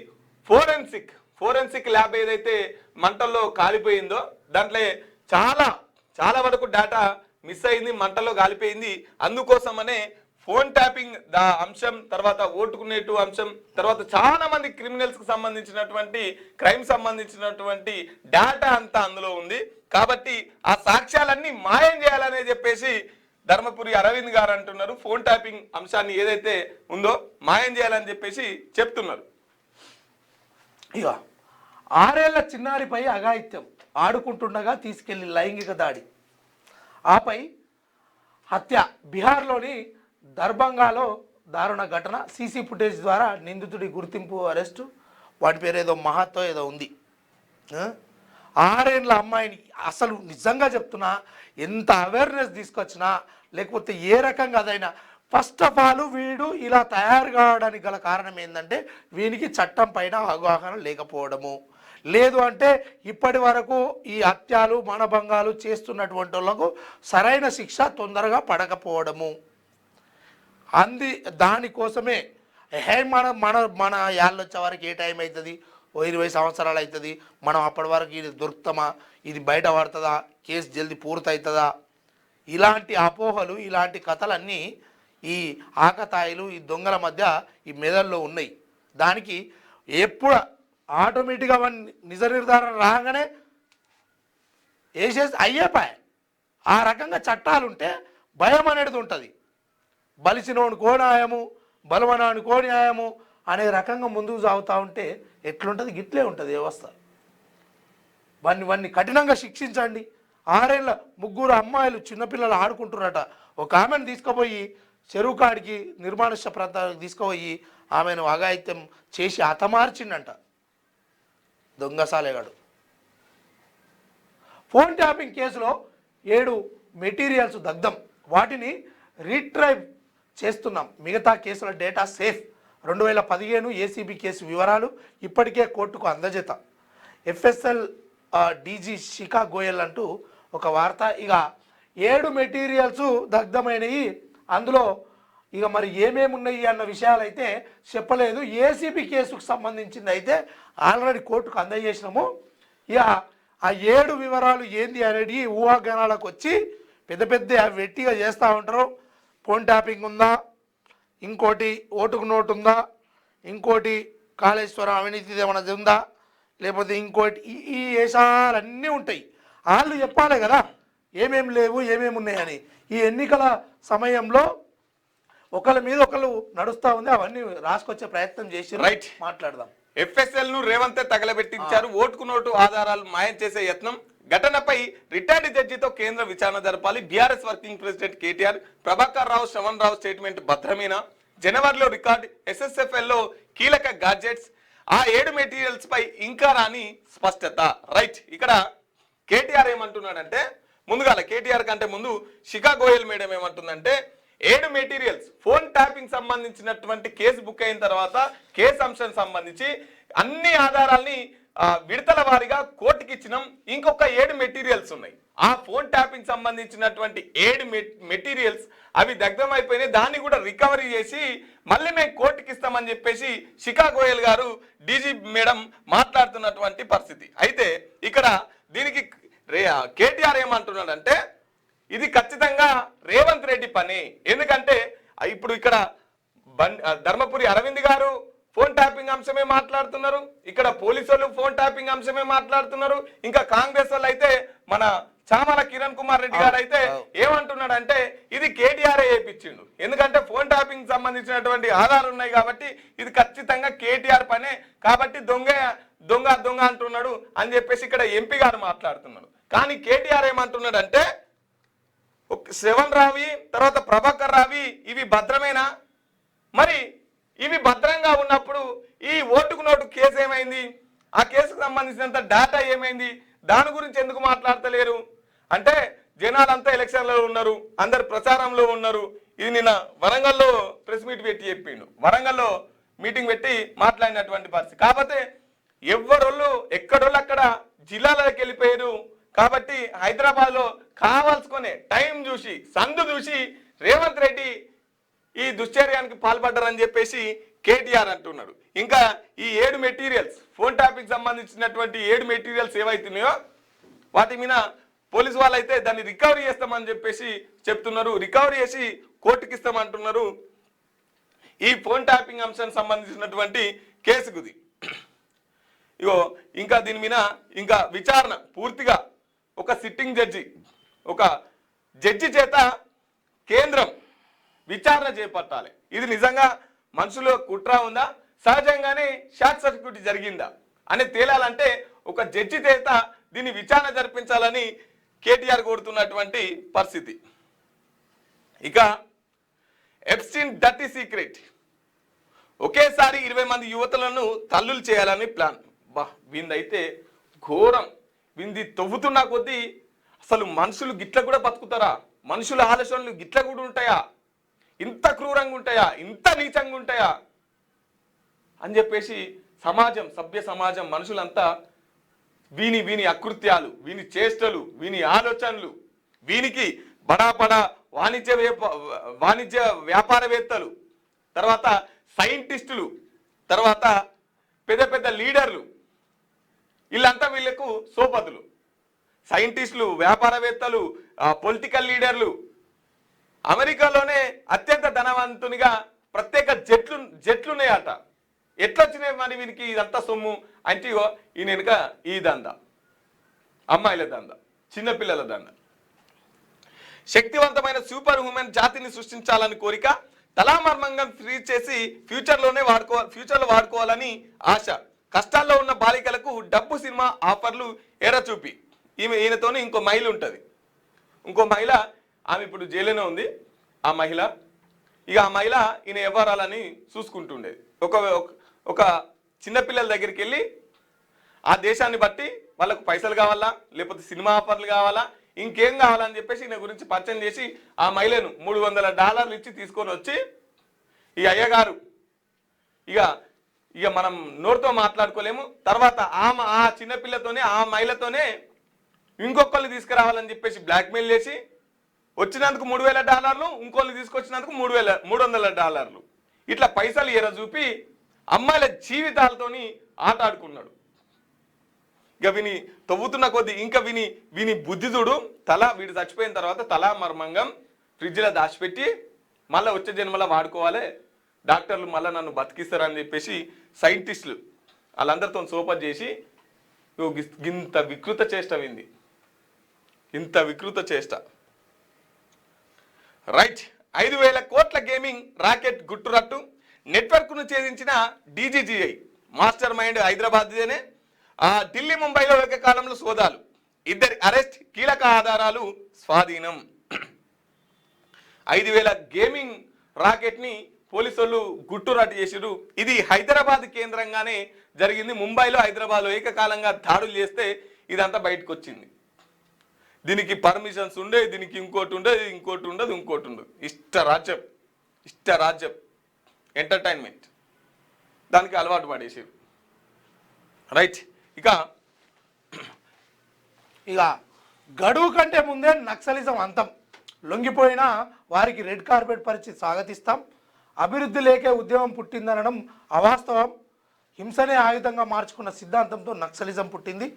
[SPEAKER 1] ఫోరెన్సిక్ ల్యాబ్ ఏదైతే మంటల్లో కాలిపోయిందో దాంట్లో చాలా వరకు డేటా మిస్ అయింది, మంటల్లో కాలిపోయింది. అందుకోసమనే ఫోన్ ట్యాపింగ్ అంశం, తర్వాత ఓటుకునేటు అంశం, తర్వాత చాలా మంది క్రిమినల్స్ కు సంబంధించినటువంటి క్రైమ్ సంబంధించినటువంటి డేటా అంతా అందులో ఉంది. కాబట్టి ఆ సాక్ష్యాలన్నీ మాయం చేయాలనే చెప్పేసి ధర్మపురి అరవింద్ గారు అంటున్నారు. ఫోన్ ట్యాపింగ్ అంశాన్ని ఏదైతే ఉందో మాయం చేయాలని చెప్పేసి చెప్తున్నారు.
[SPEAKER 2] ఇక 6 ఏళ్ల చిన్నారిపై అఘాయిత్యం, ఆడుకుంటుండగా తీసుకెళ్లి లైంగిక దాడి, ఆపై హత్య. బీహార్లోని దర్భంగాలో దారుణ ఘటన. సీసీ ఫుటేజ్ ద్వారా నిందితుడి గుర్తింపు, అరెస్టు. వాడి పేరు ఏదో మహత్తో ఏదో ఉంది. 6 ఏళ్ళ అమ్మాయిని అసలు నిజంగా చెప్తున్నా, ఎంత అవేర్నెస్ తీసుకొచ్చినా లేకపోతే ఏ రకంగా అదైనా, ఫస్ట్ ఆఫ్ ఆల్ వీడు ఇలా తయారు కావడానికి గల కారణం ఏంటంటే వీనికి చట్టం పైన అవగాహన లేకపోవడము, లేదు అంటే ఇప్పటి వరకు ఈ హత్యలు మానభంగాలు చేస్తున్నటువంటి వాళ్ళకు సరైన శిక్ష తొందరగా పడకపోవడము. దానికోసమే మన యాళ్ళు వచ్చే వరకు ఏ టైం అవుతుంది, 20 సంవత్సరాలు అవుతుంది, మనం అప్పటి వరకు ఇది దొరుకుతామా, ఇది బయట పడుతుందా, కేసు జల్దీ పూర్తవుతుందా, ఇలాంటి అపోహలు, ఇలాంటి కథలన్నీ ఈ ఆకతాయిలు, ఈ దొంగల మధ్య ఈ మెదల్లో ఉన్నాయి. దానికి ఎప్పుడు ఆటోమేటిక్గా నిజ నిర్ధారణ రాగానే వేసేసి అయ్యేపాయ. ఆ రకంగా చట్టాలుంటే భయం అనేది ఉంటుంది. బలిసినోని న్యాయము, బలవనాని న్యాయము అనే రకంగా ముందుకు సాగుతూ ఉంటే ఎట్లుంటుంది, గిట్లే ఉంటుంది వ్యవస్థ. వాన్ని కఠినంగా శిక్షించండి. 6 ఏళ్ళ 3 అమ్మాయిలు చిన్నపిల్లలు ఆడుకుంటున్నారట, ఒక ఆమెను తీసుకుపోయి చెరువు కాడికి నిర్మానుష్య ప్రాంతాలకు తీసుకుపోయి ఆమెను అఘాయిత్యం చేసి హతమార్చిండంట దొంగసాలేగాడు. ఫోన్ ట్యాపింగ్ కేసులో 7 మెటీరియల్స్ దగ్ధం, వాటిని రీట్రైవ్ చేస్తున్నాం. మిగతా కేసుల డేటా సేఫ్. 2015 ఏసీబీ కేసు వివరాలు ఇప్పటికే కోర్టుకు అందజేత. ఎఫ్ఎస్ఎల్ డీజీ శిఖా గోయల్ అంటూ ఒక వార్త. ఇక 7 మెటీరియల్స్ దగ్ధమైనవి. అందులో ఇక మరి ఏమేమి ఉన్నాయి అన్న విషయాలు అయితే చెప్పలేదు. ఏసీబీ కేసుకు సంబంధించింది అయితే ఆల్రెడీ కోర్టుకు అందజేసినాము. ఇక ఆ 7 వివరాలు ఏంది అనేది ఊహాగానాలకు వచ్చి పెద్ద వెట్టిగా చేస్తూ ఉంటారు. ఫోన్ ట్యాపింగ్ ఉందా, ఇంకోటి ఓటుకు నోటు ఉందా, ఇంకోటి కాళేశ్వరం అవినీతి ఏమైనా ఉందా, లేకపోతే ఇంకోటి, ఈ వేషాలన్నీ ఉంటాయి. వాళ్ళు చెప్పాలి కదా ఏమేమి లేవు, ఏమేమి ఉన్నాయని. ఈ ఎన్నికల సమయంలో ఒకళ్ళ మీద ఒకళ్ళు నడుస్తూ ఉంది, అవన్నీ రాసుకొచ్చే ప్రయత్నం చేసి
[SPEAKER 1] రైట్
[SPEAKER 2] మాట్లాడదాం.
[SPEAKER 1] ఎఫ్ఎస్ఎల్ ను రేవంత్ తగలబెట్టించారు. ఓటుకు నోటు ఆధారాలు మాయం చేసే యత్నం. ఘటనపై రిటైర్డ్ జడ్జితో కేంద్ర విచారణ జరపాలి. BRS working president KTR, Prabhakar Rao, Shravan Rao statement భద్రమేనా? జనవరిలో రికార్డ్. ఎస్ఎస్ఎఫ్ఎల్ లో కీలక గాడ్జెట్స్. ఆ 7 మెటీరియల్స్ పై ఇంకా రాని స్పష్టత. రైట్, ఇక్కడ కేటీఆర్ ఏమంటున్నాడంటే, ముందుగా కేటీఆర్ కంటే ముందు శిఖా గోయల్ మేడం ఏమంటుందంటే, 7 మెటీరియల్స్ ఫోన్ ట్యాపింగ్ సంబంధించినటువంటి కేసు బుక్ అయిన తర్వాత కేసు అంశం సంబంధించి అన్ని ఆధారాల్ని విడతల వారీగా కోర్టుకి ఇచ్చినాం. ఇంకొక 7 మెటీరియల్స్ ఉన్నాయి. ఆ ఫోన్ ట్యాపింగ్ సంబంధించినటువంటి 7 మెటీరియల్స్ అవి దగ్ధం అయిపోయినాయి. దాన్ని కూడా రికవరీ చేసి మళ్ళీ మేము కోర్టుకి ఇస్తామని చెప్పేసి శిఖా గోయల్ గారు, డీజీ మేడం మాట్లాడుతున్నటువంటి పరిస్థితి. అయితే ఇక్కడ దీనికి కేటీఆర్ ఏమంటున్నాడంటే, ఇది ఖచ్చితంగా రేవంత్ రెడ్డి పని. ఎందుకంటే ఇప్పుడు ఇక్కడ ధర్మపురి అరవింద్ గారు ఫోన్ ట్యాపింగ్ అంశమే మాట్లాడుతున్నారు, ఇక్కడ పోలీసు వాళ్ళు ఫోన్ ట్యాపింగ్ అంశమే మాట్లాడుతున్నారు. ఇంకా కాంగ్రెస్ వాళ్ళు అయితే మన చామల కిరణ్ కుమార్ రెడ్డి గారు అయితే ఏమంటున్నాడంటే ఇది కేటీఆర్ చేయించిండు, ఎందుకంటే ఫోన్ ట్యాపింగ్ సంబంధించినటువంటి ఆధారాలు ఉన్నాయి కాబట్టి ఇది ఖచ్చితంగా కేటీఆర్ పనే, కాబట్టి దొంగ దొంగ దొంగ అంటున్నాడు అని చెప్పేసి ఇక్కడ ఎంపీ గారు మాట్లాడుతున్నాడు. కానీ కేటీఆర్ ఏమంటున్నాడంటే శ్రవణ్ రావి తర్వాత ప్రభాకర్ రావి ఇవి భద్రమేనా, మరి ఇవి భద్రంగా ఉన్నప్పుడు ఈ ఓటుకు నోటు కేసు ఏమైంది, ఆ కేసుకు సంబంధించినంత డేటా ఏమైంది, దాని గురించి ఎందుకు మాట్లాడతలేరు అంటే జనాలంతా ఎలక్షన్లో ఉన్నారు, అందరు ప్రచారంలో ఉన్నారు. ఇది నిన్న వరంగల్లో ప్రెస్ మీట్ పెట్టి చెప్పిండు, వరంగల్లో మీటింగ్ పెట్టి మాట్లాడినటువంటి పరిస్థితి. కాకపోతే ఎవరోళ్ళు ఎక్కడోళ్ళు అక్కడ జిల్లాలకు వెళ్ళిపోయారు కాబట్టి హైదరాబాద్లో కావాల్సుకునే టైం చూసి సందు చూసి రేవంత్ రెడ్డి ఈ దుశ్చర్యానికి పాల్పడ్డారని చెప్పేసి కేటీఆర్ అంటున్నాడు. ఇంకా ఈ 7 మెటీరియల్స్ ఫోన్ ట్యాపింగ్ సంబంధించినటువంటి 7 మెటీరియల్స్ ఏవైతున్నాయో వాటి మీద పోలీసు వాళ్ళు అయితే దాన్ని రికవరీ చేస్తామని చెప్పేసి చెప్తున్నారు, రికవరీ చేసి కోర్టుకి ఇస్తామంటున్నారు. ఈ ఫోన్ ట్యాపింగ్ అంశానికి సంబంధించినటువంటి కేసుకుది ఇగో ఇంకా దీని మీద ఇంకా విచారణ పూర్తిగా ఒక సిట్టింగ్ జడ్జి చేత కేంద్రం విచారణ చేపట్టాలి. ఇది నిజంగా మనుషులో కుట్ర ఉందా, సహజంగానే షార్ట్ సర్క్యూట్ జరిగిందా అని తేలాలంటే ఒక జడ్జి చేత దీన్ని విచారణ జరిపించాలని కేటీఆర్ కోరుతున్నటువంటి పరిస్థితి. ఇక ఎప్స్టీన్ డర్టీ సీక్రెట్ ఒకేసారి 20 మంది యువతులను తల్లులు చేయాలని ప్లాన్. బా వీందైతే ఘోరం, వీంది తవ్వుతున్న కొద్దీ అసలు మనుషులు గిట్ల కూడా బతుకుతారా, మనుషుల ఆలోచనలు గిట్ల కూడా ఉంటాయా, ఇంత క్రూరంగా ఉంటాయా, ఇంత నీచంగా ఉంటాయా అని చెప్పేసి సమాజం సభ్య సమాజం మనుషులంతా వీని అకృత్యాలు, వీని చేష్టలు, వీని ఆలోచనలు, వీనికి బడా వాణిజ్య వ్యాపారవేత్తలు, తర్వాత సైంటిస్టులు, తర్వాత పెద్ద లీడర్లు, వీళ్ళంతా వీళ్ళకు సోపతులు. సైంటిస్టులు, వ్యాపారవేత్తలు, పొలిటికల్ లీడర్లు. అమెరికాలోనే అత్యంత ధనవంతునిగా ప్రత్యేక జట్లున్నాయట. ఎట్లా వచ్చినాయి మరి వీరికి ఇదంతా సొమ్ము అంటే ఈయన వెనుక ఈ దంద, అమ్మాయిల దంద, చిన్నపిల్లల దంద. శక్తివంతమైన సూపర్ ఉమెన్ జాతిని సృష్టించాలని కోరిక, తలామర్మంగా ఫ్రీ చేసి ఫ్యూచర్లో వాడుకోవాలని ఆశ. కష్టాల్లో ఉన్న బాలికలకు డబ్బు సినిమా ఆఫర్లు ఎరచూపి. ఈయనతోనే ఇంకో మహిళ ఉంటుంది, ఇంకో మహిళ ఆమె ఇప్పుడు జైలునే ఉంది. ఆ మహిళ ఆ మహిళ ఈయన వ్యవహారాలని చూసుకుంటుండేది. ఒక చిన్నపిల్లల దగ్గరికి వెళ్ళి ఆ దేశాన్ని బట్టి వాళ్ళకు పైసలు కావాలా, లేకపోతే సినిమా ఆఫర్లు కావాలా, ఇంకేం కావాలని చెప్పేసి ఈయన గురించి పరిచయం చేసి ఆ మహిళను $300 ఇచ్చి తీసుకొని వచ్చి ఈ అయ్యగారు ఇక మనం నోరుతో మాట్లాడుకోలేము, తర్వాత ఆ చిన్నపిల్లతోనే ఆ మహిళతోనే ఇంకొకళ్ళు తీసుకురావాలని చెప్పేసి బ్లాక్మెయిల్ చేసి వచ్చినందుకు $3000, ఇంకోళ్ళు తీసుకొచ్చినందుకు $300. ఇట్లా పైసలు ఎర చూపి అమ్మాయిల జీవితాలతోని ఆట ఆడుకున్నాడు. ఇక విని తవ్వుతున్న కొద్దీ ఇంకా విని బుద్ధి చూడు, వీడు చచ్చిపోయిన తర్వాత తలా మర్మంగం ఫ్రిడ్జ్లో దాచిపెట్టి మళ్ళీ వచ్చే జన్మలా వాడుకోవాలి, డాక్టర్లు మళ్ళీ నన్ను బతికిస్తారని చెప్పేసి సైంటిస్టులు వాళ్ళందరితో సోపత్ చేసి ఇంత వికృత చేష్ట వింది, ఇంత వికృత చేష్ట. రైట్, 5,000 కోట్ల గేమింగ్ రాకెట్ గుట్టురట్టు, నెట్వర్క్ను ఛేదించిన DGGI మాస్టర్ మైండ్ హైదరాబాద్దేనే. ఢిల్లీ ముంబైలో ఏకకాలంలో సోదాలు, 2 అరెస్ట్, కీలక ఆధారాలు స్వాధీనం. 5,000 గేమింగ్ రాకెట్ని పోలీసులు గుట్టురట్టు చేసిరు. ఇది హైదరాబాద్ కేంద్రంగానే జరిగింది. ముంబైలో హైదరాబాద్లో ఏకకాలంగా దాడులు చేస్తే ఇదంతా బయటకు వచ్చింది. దీనికి పర్మిషన్స్ ఉండే, దీనికి ఇంకోటి ఉండదు, ఇంకోటి ఉండదు. ఇష్టరాజ్యం ఎంటర్టైన్మెంట్ దానికి అలవాటు పడేసారు. రైట్, ఇక
[SPEAKER 2] గడువు కంటే ముందే నక్సలిజం అంతం, లొంగిపోయినా వారికి రెడ్ కార్పెట్ పరిచి స్వాగతిస్తాం, అభివృద్ధి లేకే ఉద్యమం పుట్టిందనడం అవాస్తవం, హింసనే ఆయుధంగా మార్చుకున్న సిద్ధాంతంతో నక్సలిజం పుట్టింది.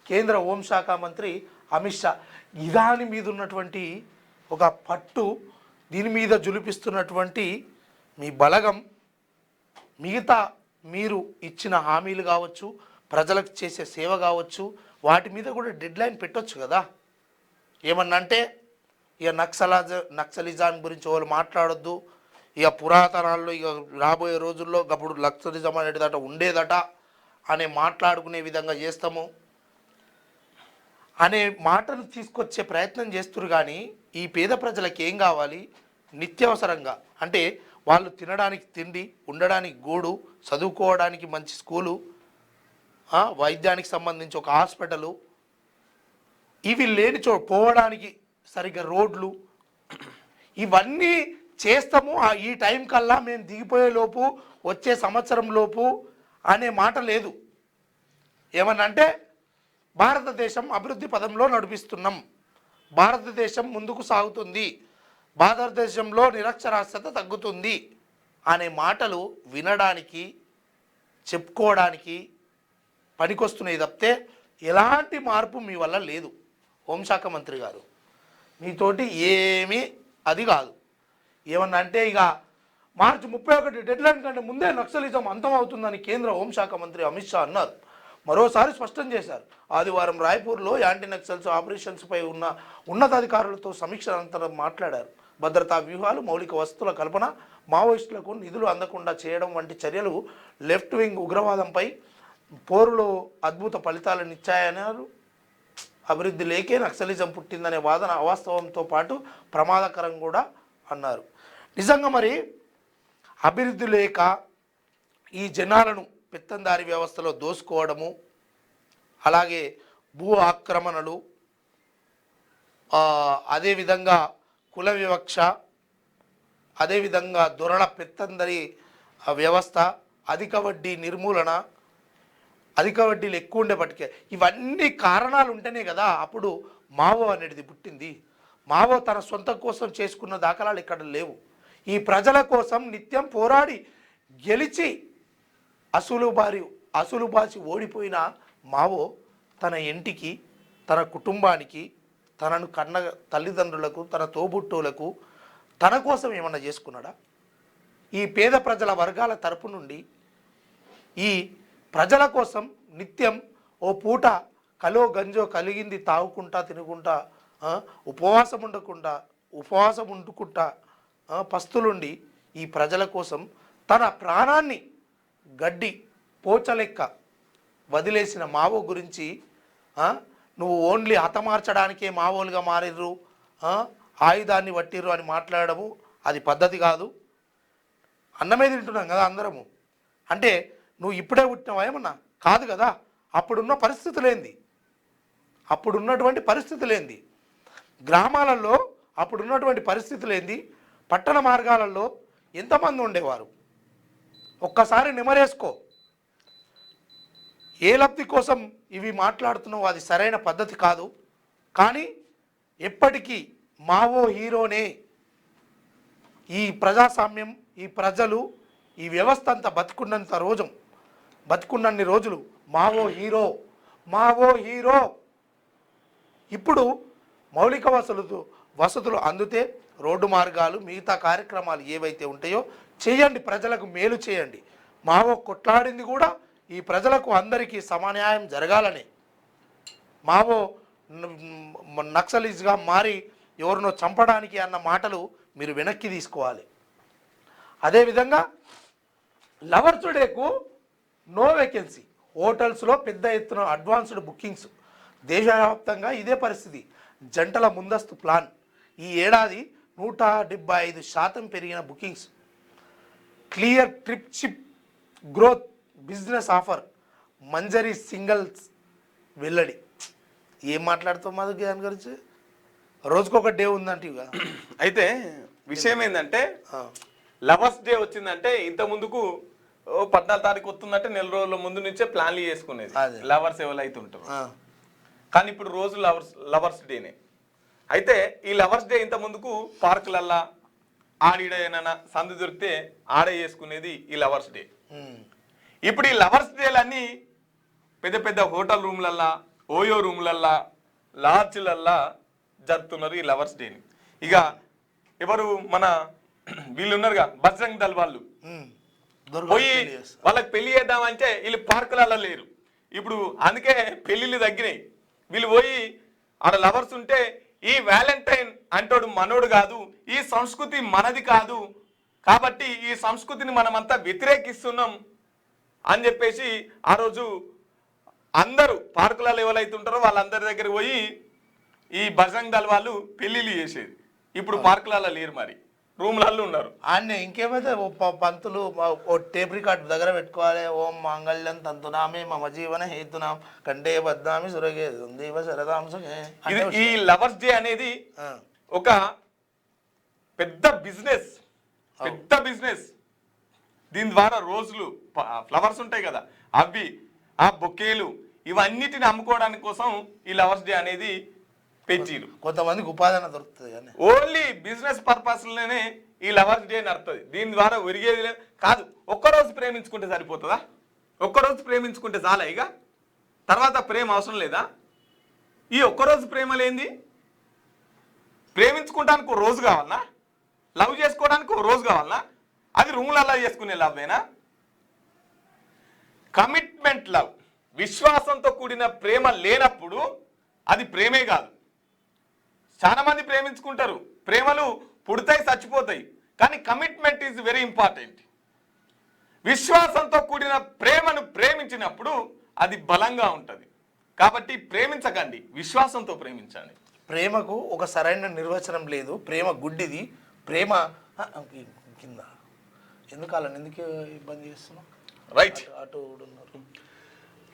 [SPEAKER 2] కేంద్ర హోంశాఖ మంత్రి అమిత్ షా ఇదాని మీద ఉన్నటువంటి ఒక పట్టు, దీని మీద జులిపిస్తున్నటువంటి మీ బలగం మిగతా మీరు ఇచ్చిన హామీలు కావచ్చు, ప్రజలకు చేసే సేవ కావచ్చు, వాటి మీద కూడా డెడ్ లైన్ పెట్టొచ్చు కదా. ఏమన్నా అంటే ఇక నక్సలిజం గురించి వాళ్ళు మాట్లాడొద్దు, ఇక పురాతనాల్లో ఇక రాబోయే రోజుల్లో అప్పుడు నక్సలిజం అనేటిదట ఉండేదట అనే మాట్లాడుకునే విధంగా చేస్తాము అనే మాటను తీసుకొచ్చే ప్రయత్నం చేస్తున్నారు. కానీ ఈ పేద ప్రజలకు ఏం కావాలి? నిత్యావసరంగా అంటే వాళ్ళు తినడానికి తిండి, ఉండడానికి గూడు, చదువుకోవడానికి మంచి స్కూలు, వైద్యానికి సంబంధించి ఒక హాస్పిటలు, ఇవి లేని పోవడానికి సరిగ్గా రోడ్లు, ఇవన్నీ చేస్తాము ఈ టైం కల్లా మేము దిగిపోయే లోపు, వచ్చే సంవత్సరం లోపు అనే మాట లేదు. ఏమన్నా అంటే భారతదేశం అభివృద్ధి పదంలో నడిపిస్తున్నాం, భారతదేశం ముందుకు సాగుతుంది, భారతదేశంలో నిరక్షరాస్యత తగ్గుతుంది అనే మాటలు వినడానికి, చెప్పుకోవడానికి పనికొస్తున్నాయి తప్పితే ఎలాంటి మార్పు మీ వల్ల లేదు. హోంశాఖ మంత్రి గారు మీతోటి ఏమీ అది కాదు. ఏమన్నా అంటే ఇక మార్చి 31 డెడ్లైన్ కంటే ముందే నక్సలిజం అంతం అవుతుందని కేంద్ర హోంశాఖ మంత్రి అమిత్ షా అన్నారు. మరోసారి స్పష్టం చేశారు. ఆదివారం రాయ్పూర్లో యాంటీ నక్సల్స్ ఆపరేషన్స్పై ఉన్న ఉన్నతాధికారులతో సమీక్ష అనంతరం మాట్లాడారు. భద్రతా వ్యూహాలు, మౌలిక వసతుల కల్పన, మావోయిస్టులకు నిధులు అందకుండా చేయడం వంటి చర్యలు లెఫ్ట్ వింగ్ ఉగ్రవాదంపై పోరులో అద్భుత ఫలితాలను ఇచ్చాయన్నారు. అభివృద్ధి లేకే నక్సలిజం పుట్టిందనే వాదన అవాస్తవంతో పాటు ప్రమాదకరం కూడా అన్నారు. నిజంగా మరి అభివృద్ధి లేక ఈ జనాలను పెత్తందారి వ్యవస్థలో దోసుకోవడము, అలాగే భూ ఆక్రమణలు, అదేవిధంగా కుల వివక్ష, అదేవిధంగా దొరల పెత్తందరి వ్యవస్థ, అధిక వడ్డీ నిర్మూలన, అధిక వడ్డీలు ఎక్కువ ఉండేపటికే ఇవన్నీ కారణాలు ఉంటేనే కదా అప్పుడు మావో అనేది పుట్టింది. మావో తన సొంత కోసం చేసుకున్న దాఖలాలు ఇక్కడ లేవు. ఈ ప్రజల కోసం నిత్యం పోరాడి గెలిచి అసులుబాసి ఓడిపోయిన మావో తన ఇంటికి, తన కుటుంబానికి, తనను కన్న తల్లిదండ్రులకు, తన తోబుట్టువులకు తన కోసం ఏమన్నా చేసుకున్నాడా? ఈ పేద ప్రజల వర్గాల తరపు నుండి ఈ ప్రజల కోసం నిత్యం ఓ పూట కలో గంజో కలిగింది తాగుకుంటా తినుకుంటా, ఉపవాసం ఉండుకుంటా పస్తులుండి ఈ ప్రజల కోసం తన ప్రాణాన్ని గడ్డి పోచలెక్క వదిలేసిన మావో గురించి నువ్వు ఓన్లీ హతమార్చడానికే మావోలుగా మారిర్రు, ఆయుధాన్ని పట్టిర్రు అని మాట్లాడము అది పద్ధతి కాదు. అన్నమే తింటున్నాం కదా అందరము. అంటే నువ్వు ఇప్పుడే పుట్టినావా ఏమన్నా? కాదు కదా. అప్పుడున్నటువంటి పరిస్థితులేంది, గ్రామాలలో అప్పుడున్నటువంటి పరిస్థితులేంది, పట్టణ మార్గాలలో ఎంతమంది ఉండేవారు? ఒక్కసారి నిమరేసుకో. ఏ లబ్ధి కోసం ఇవి మాట్లాడుతున్నావు అది సరైన పద్ధతి కాదు. కానీ ఎప్పటికీ మావో హీరోనే. ఈ ప్రజాస్వామ్యం, ఈ ప్రజలు, ఈ వ్యవస్థ అంతా బతుకున్నన్ని రోజులు మావో హీరో. ఇప్పుడు మౌలిక వసతులు అందితే రోడ్డు మార్గాలు, మిగతా కార్యక్రమాలు ఏవైతే ఉంటాయో చేయండి, ప్రజలకు మేలు చేయండి. మావో కొట్లాడింది కూడా ఈ ప్రజలకు అందరికీ సమన్యాయం జరగాలని. మావో నక్సలిస్ట్గా మారి ఎవరినో చంపడానికి అన్న మాటలు మీరు వెనక్కి తీసుకోవాలి. అదేవిధంగా లవర్స్ డేకు నో వేకెన్సీ, హోటల్స్లో పెద్ద ఎత్తున అడ్వాన్స్డ్ బుకింగ్స్. దేశవ్యాప్తంగా ఇదే పరిస్థితి. జంటల ముందస్తు ప్లాన్. ఈ ఏడాది 175% పెరిగిన bookings. Clear trip ship growth business offer. Manjari singles వెల్లడి. ఏం మాట్లాడుతావు మాధవ్ దాని గురించి? రోజుకొక డే ఉందంటే ఇక.
[SPEAKER 1] అయితే విషయం ఏంటంటే లవర్స్ డే వచ్చిందంటే ఇంత ముందుకు 14 తారీఖు వస్తుందంటే నెల రోజుల ముందు నుంచే ప్లాన్లు చేసుకునేది లవర్స్ ఎవరైతే ఉంటారు. కానీ ఇప్పుడు రోజు లవర్స్ డేనే. అయితే ఈ లవర్స్ డే ఇంత ముందుకు పార్కులల్లా ఆడిడైనా సందు దొరికితే ఆడే చేసుకునేది ఈ లవర్స్ డే. ఇప్పుడు ఈ లవర్స్ డేలన్నీ పెద్ద పెద్ద హోటల్ రూమ్లల్లా, ఓయో రూమ్లల్లా, లాడ్జ్లల్లా జరుపుతున్నారు ఈ లవర్స్ డేని. ఇక ఎవరు మన వీళ్ళు ఉన్నారుగా బజరంగ్ దళ్ వాళ్ళు,
[SPEAKER 2] దొరకదు,
[SPEAKER 1] పోయి
[SPEAKER 2] పెళ్లి చేస్తారు.
[SPEAKER 1] వాళ్ళకి పెళ్లి చేద్దామంటే వీళ్ళు పార్కులలో లేరు. ఇప్పుడు అందుకే పెళ్లిళ్ళు తగ్గినాయి. వీళ్ళు పోయి ఆడ లవర్స్ ఉంటే ఈ వ్యాలంటైన్ అంటోడు మనోడు కాదు, ఈ సంస్కృతి మనది కాదు, కాబట్టి ఈ సంస్కృతిని మనమంతా వ్యతిరేకిస్తున్నాం అని చెప్పేసి ఆ రోజు అందరూ పార్కులలో ఎవరైతే ఉంటారో వాళ్ళందరి దగ్గర పోయి ఈ బజరంగ్ దళ్ వాళ్ళు పెళ్లిళ్ళు చేసేది. ఇప్పుడు పార్కులలో లేరు, మరి రూమ్లలో ఉన్నారు.
[SPEAKER 2] ఆన్నే ఇంకేమైతే పంతులు ఓ టేప్ రికార్డ్ దగ్గర పెట్టుకోవాలి. ఓం మాంగళ్యం తంతునామి మమ జీవన హేతునాం కంటే బద్నామి సురగే దేవ శరదాంశే.
[SPEAKER 1] ఈ లవర్స్ డే అనేది ఒక పెద్ద బిజినెస్, పెద్ద బిజినెస్. దీని ద్వారా రోజులు ఫ్లవర్స్ ఉంటాయి కదా, అవి ఆ బొకేలు ఇవన్నిటిని అమ్ముకోవడానికి కోసం ఈ లవర్స్ డే అనేది పెంచిరు.
[SPEAKER 2] కొంతమందికి ఉపాధి దొరుకుతుంది కానీ
[SPEAKER 1] ఓన్లీ బిజినెస్ పర్పస్లోనే ఈ లవర్స్ డే నడుతుంది. దీని ద్వారా ఒరిగేది కాదు. ఒక్కరోజు ప్రేమించుకుంటే సరిపోతుందా? ఒక్కరోజు ప్రేమించుకుంటే చాలా, ఇక తర్వాత ప్రేమ అవసరం లేదా? ఈ ఒక్కరోజు ప్రేమ లేనిది ప్రేమించుకోవడానికి ఒక రోజు కావాలనా? లవ్ చేసుకోవడానికి ఒక రోజు కావాలనా? అది రూమ్లలో చేసుకునే లవ్వేనా? కమిట్మెంట్ లవ్, విశ్వాసంతో కూడిన ప్రేమ లేనప్పుడు అది ప్రేమే కాదు. చాలా మంది ప్రేమించుకుంటారు, ప్రేమలు పుడతాయి చచ్చిపోతాయి, కానీ కమిట్మెంట్ ఈజ్ వెరీ ఇంపార్టెంట్. విశ్వాసంతో కూడిన ప్రేమను ప్రేమించినప్పుడు అది బలంగా ఉంటుంది. కాబట్టి ప్రేమించకండి, విశ్వాసంతో ప్రేమించండి.
[SPEAKER 2] ప్రేమకు ఒక సరైన నిర్వచనం లేదు. ప్రేమ గుడ్డిది. ప్రేమ కింద ఎందుకు అలా ఎందుకు ఇబ్బంది చేస్తున్నాం?
[SPEAKER 1] రైట్.
[SPEAKER 2] అటు ఉన్నారు.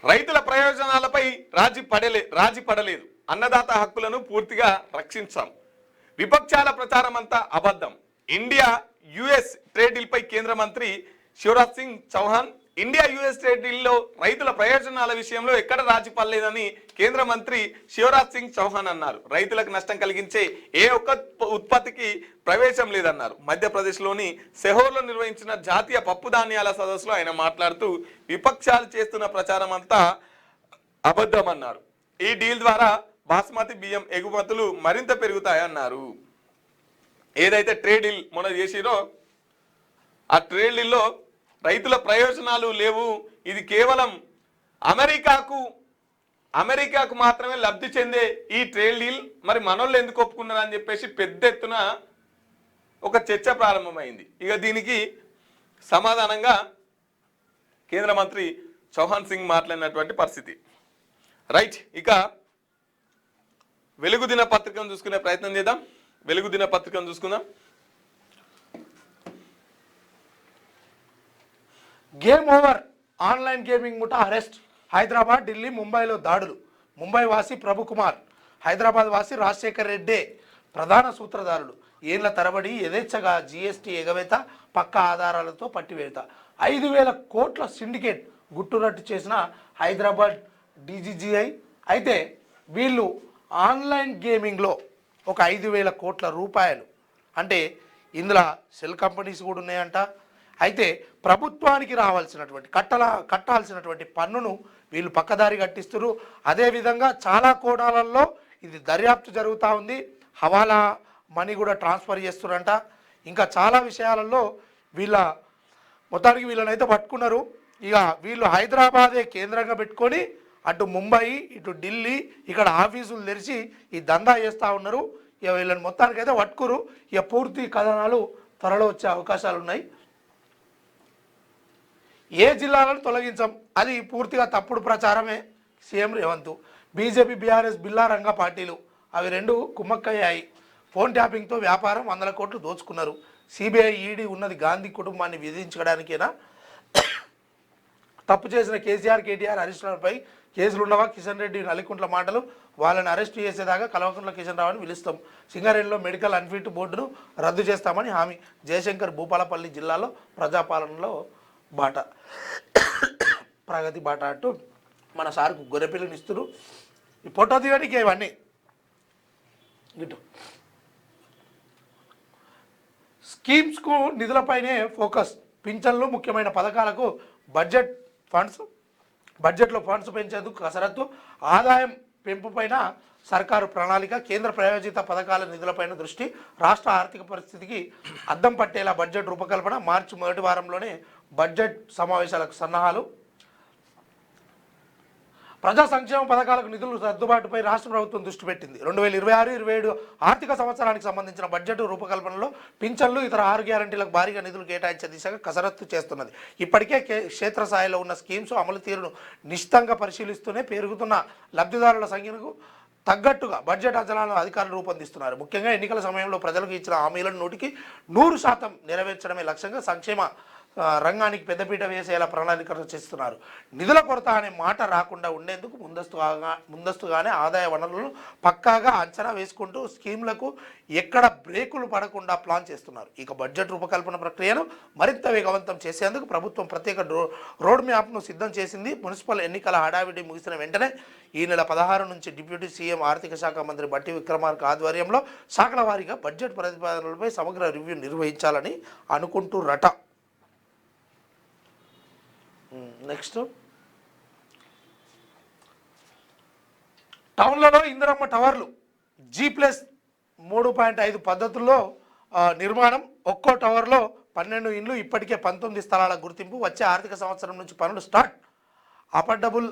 [SPEAKER 1] రైతుల ప్రయోజనాలపై రాజీ పడలేదు, అన్నదాత హక్కులను పూర్తిగా రక్షించాం. విపక్షాల ప్రచారం అంతా అబద్ధం. ఇండియా యుఎస్ ట్రేడ్ డీల్ పై కేంద్ర మంత్రి Shivraj Singh Chouhan India US trade డీల్లో రైతుల ప్రయోజనాల విషయంలో ఎక్కడ రాజీ పడలేదని కేంద్ర మంత్రి శివరాజ్ సింగ్ చౌహాన్ అన్నారు. రైతులకు నష్టం కలిగించే ఏ ఒక్క ఉత్పత్తికి ప్రవేశం లేదన్నారు. మధ్యప్రదేశ్లోని సెహోర్లో నిర్వహించిన జాతీయ పప్పు ధాన్యాల సదస్సులో ఆయన మాట్లాడుతూ విపక్షాలు చేస్తున్న ప్రచారం అంతా అబద్ధమన్నారు. ఈ డీల్ ద్వారా బాస్మతి బియ్యం ఎగుమతులు మరింత పెరుగుతాయన్నారు. ఏదైతే ట్రేడ్ డీల్ మొన్న చేసిరో ఆ ట్రేడ్ డీల్లో రైతుల ప్రయోజనాలు లేవు, ఇది కేవలం అమెరికాకు మాత్రమే లబ్ధి చెందే ఈ ట్రేడ్ డీల్, మరి మనోళ్ళు ఎందుకు ఒప్పుకున్నారు అని చెప్పేసి పెద్ద ఎత్తున ఒక చర్చ ప్రారంభమైంది. ఇక దీనికి సమాధానంగా కేంద్ర మంత్రి చౌహాన్ సింగ్ మాట్లాడినటువంటి పరిస్థితి. రైట్. ఇక వెలుగు దిన పత్రికను చూసుకునే ప్రయత్నం చేద్దాం. వెలుగు దిన పత్రికను చూసుకుందాం.
[SPEAKER 2] గేమ్ ఓవర్, ఆన్లైన్ గేమింగ్ ముఠా అరెస్ట్. హైదరాబాద్, ఢిల్లీ, ముంబైలో దాడులు. ముంబై వాసి ప్రభుకుమార్, హైదరాబాద్ వాసి రాజశేఖర్ రెడ్డే ప్రధాన సూత్రధారులు. ఏళ్ల తరబడి యథేచ్ఛగా జీఎస్టీ ఎగవేత, పక్క ఆధారాలతో పట్టివేత. 5,000 కోట్ల సిండికేట్ గుట్టురట్టు చేసిన హైదరాబాద్ డీజీజీఐ. అయితే వీళ్ళు ఆన్లైన్ గేమింగ్లో ఒక 5,000 కోట్ల రూపాయలు, అంటే ఇందులో సెల్ కంపెనీస్ కూడా ఉన్నాయంట. అయితే ప్రభుత్వానికి రావాల్సినటువంటి కట్టాల్సినటువంటి పన్నును వీళ్ళు పక్కదారి కట్టిస్తారు. అదేవిధంగా చాలా కోణాలలో ఇది దర్యాప్తు జరుగుతూ ఉంది. హవాలా మనీ కూడా ట్రాన్స్ఫర్ చేస్తున్నారంట. ఇంకా చాలా విషయాలలో మొత్తానికి వీళ్ళనైతే పట్టుకున్నారు. ఇక వీళ్ళు హైదరాబాదే కేంద్రంగా పెట్టుకొని అటు ముంబై, ఇటు ఢిల్లీ, ఇక్కడ ఆఫీసులు తెరిచి ఈ దందా చేస్తూ ఉన్నారు. ఇక వీళ్ళని మొత్తానికైతే పట్టుకురు. ఇక పూర్తి కథనాలు త్వరలో వచ్చే అవకాశాలు ఉన్నాయి. ఏ జిల్లాలను తొలగించాం, అది పూర్తిగా తప్పుడు ప్రచారమే. సీఎం రేవంత్, బీజేపీ, బీఆర్ఎస్, బిల్లా రంగ పార్టీలు అవి రెండు కుమ్మక్కయ్యాయి. ఫోన్ ట్యాపింగ్తో వ్యాపారం 100 కోట్లు దోచుకున్నారు. సిబిఐ, ఈడీ ఉన్నది గాంధీ కుటుంబాన్ని విధించడానికేనా? తప్పు చేసిన కేసీఆర్, కేటీఆర్, హరీష్లపై కేసులున్నవా? కిషన్ రెడ్డి, నల్లికుంట్ల మాటలు. వాళ్ళని అరెస్ట్ చేసేదాకా కల్వకుంట్ల కిషన్ రావుని పిలుస్తాం. సింగరేణిలో మెడికల్ అన్ఫిట్ బోర్డును రద్దు చేస్తామని హామీ. జయశంకర్, భూపాలపల్లి జిల్లాలో ప్రజాపాలనలో బాట, ప్రగతి బాట అంటూ మన సార్కు గొర్రెపిల్లని ఇస్తున్నారు. ఈ ఫోటో దిగడానికి ఇవన్నీ ఇటు స్కీమ్స్కు నిధులపైనే ఫోకస్. పింఛన్లు, ముఖ్యమైన పథకాలకు బడ్జెట్లో ఫండ్స్ పెంచేందుకు కసరత్తు. ఆదాయం పెంపుపైన సర్కారు ప్రణాళిక, కేంద్ర ప్రాయోజిత పథకాల నిధులపైన దృష్టి, రాష్ట్ర ఆర్థిక పరిస్థితికి అద్దం పట్టేలా బడ్జెట్ రూపకల్పన, మార్చి మొదటి వారంలోనే బడ్జెట్ సమావేశాలకు సన్నాహాలు, ప్రజా సంక్షేమ పథకాలకు నిధులు సర్దుబాటుపై రాష్ట్ర ప్రభుత్వం దృష్టి పెట్టింది. 2026-27 ఆర్థిక సంవత్సరానికి సంబంధించిన బడ్జెట్ రూపకల్పనలో పింఛన్లు, ఇతర 6 గ్యారంటీలకు భారీగా నిధులు కేటాయించే దిశగా కసరత్తు చేస్తున్నది. ఇప్పటికే క్షేత్రస్థాయిలో ఉన్న స్కీమ్స్ అమలు తీరును నిశితంగా పరిశీలిస్తూనే పెరుగుతున్న లబ్ధిదారుల సంఖ్యకు తగ్గట్టుగా బడ్జెట్ అంచనాలను అధికారులు రూపొందిస్తున్నారు. ముఖ్యంగా ఎన్నికల సమయంలో ప్రజలకు ఇచ్చిన హామీలను 100% నెరవేర్చడమే లక్ష్యంగా సంక్షేమ రంగానికి పెద్దపీట వేసేలా ప్రణాళికలు చేస్తున్నారు. నిధుల కొరత అనే మాట రాకుండా ఉండేందుకు ముందస్తుగానే ఆదాయ వనరులను పక్కాగా అంచనా వేసుకుంటూ స్కీమ్లకు ఎక్కడ బ్రేకులు పడకుండా ప్లాన్ చేస్తున్నారు. ఇక బడ్జెట్ రూపకల్పన ప్రక్రియను మరింత వేగవంతం చేసేందుకు ప్రభుత్వం ప్రత్యేక రోడ్ మ్యాప్ను సిద్ధం చేసింది. మున్సిపల్ ఎన్నికల హడావిడి ముగిసిన వెంటనే ఈ నెల 16 నుంచి డిప్యూటీ సీఎం ఆర్థిక శాఖ మంత్రి బట్టి విక్రమార్క ఆధ్వర్యంలో శాఖల వారీగా బడ్జెట్ ప్రతిపాదనలపై సమగ్ర రివ్యూ నిర్వహించాలని అనుకుంటురట. నెక్స్ట్, టౌన్లలో ఇందిరమ్మ టవర్లు G+3.5 పద్ధతుల్లో నిర్మాణం. ఒక్కో టవర్లో 12 ఇండ్లు, ఇప్పటికే 19 స్థలాల గుర్తింపు. వచ్చే ఆర్థిక సంవత్సరం నుంచి పనులు స్టార్ట్. అఫోర్డబుల్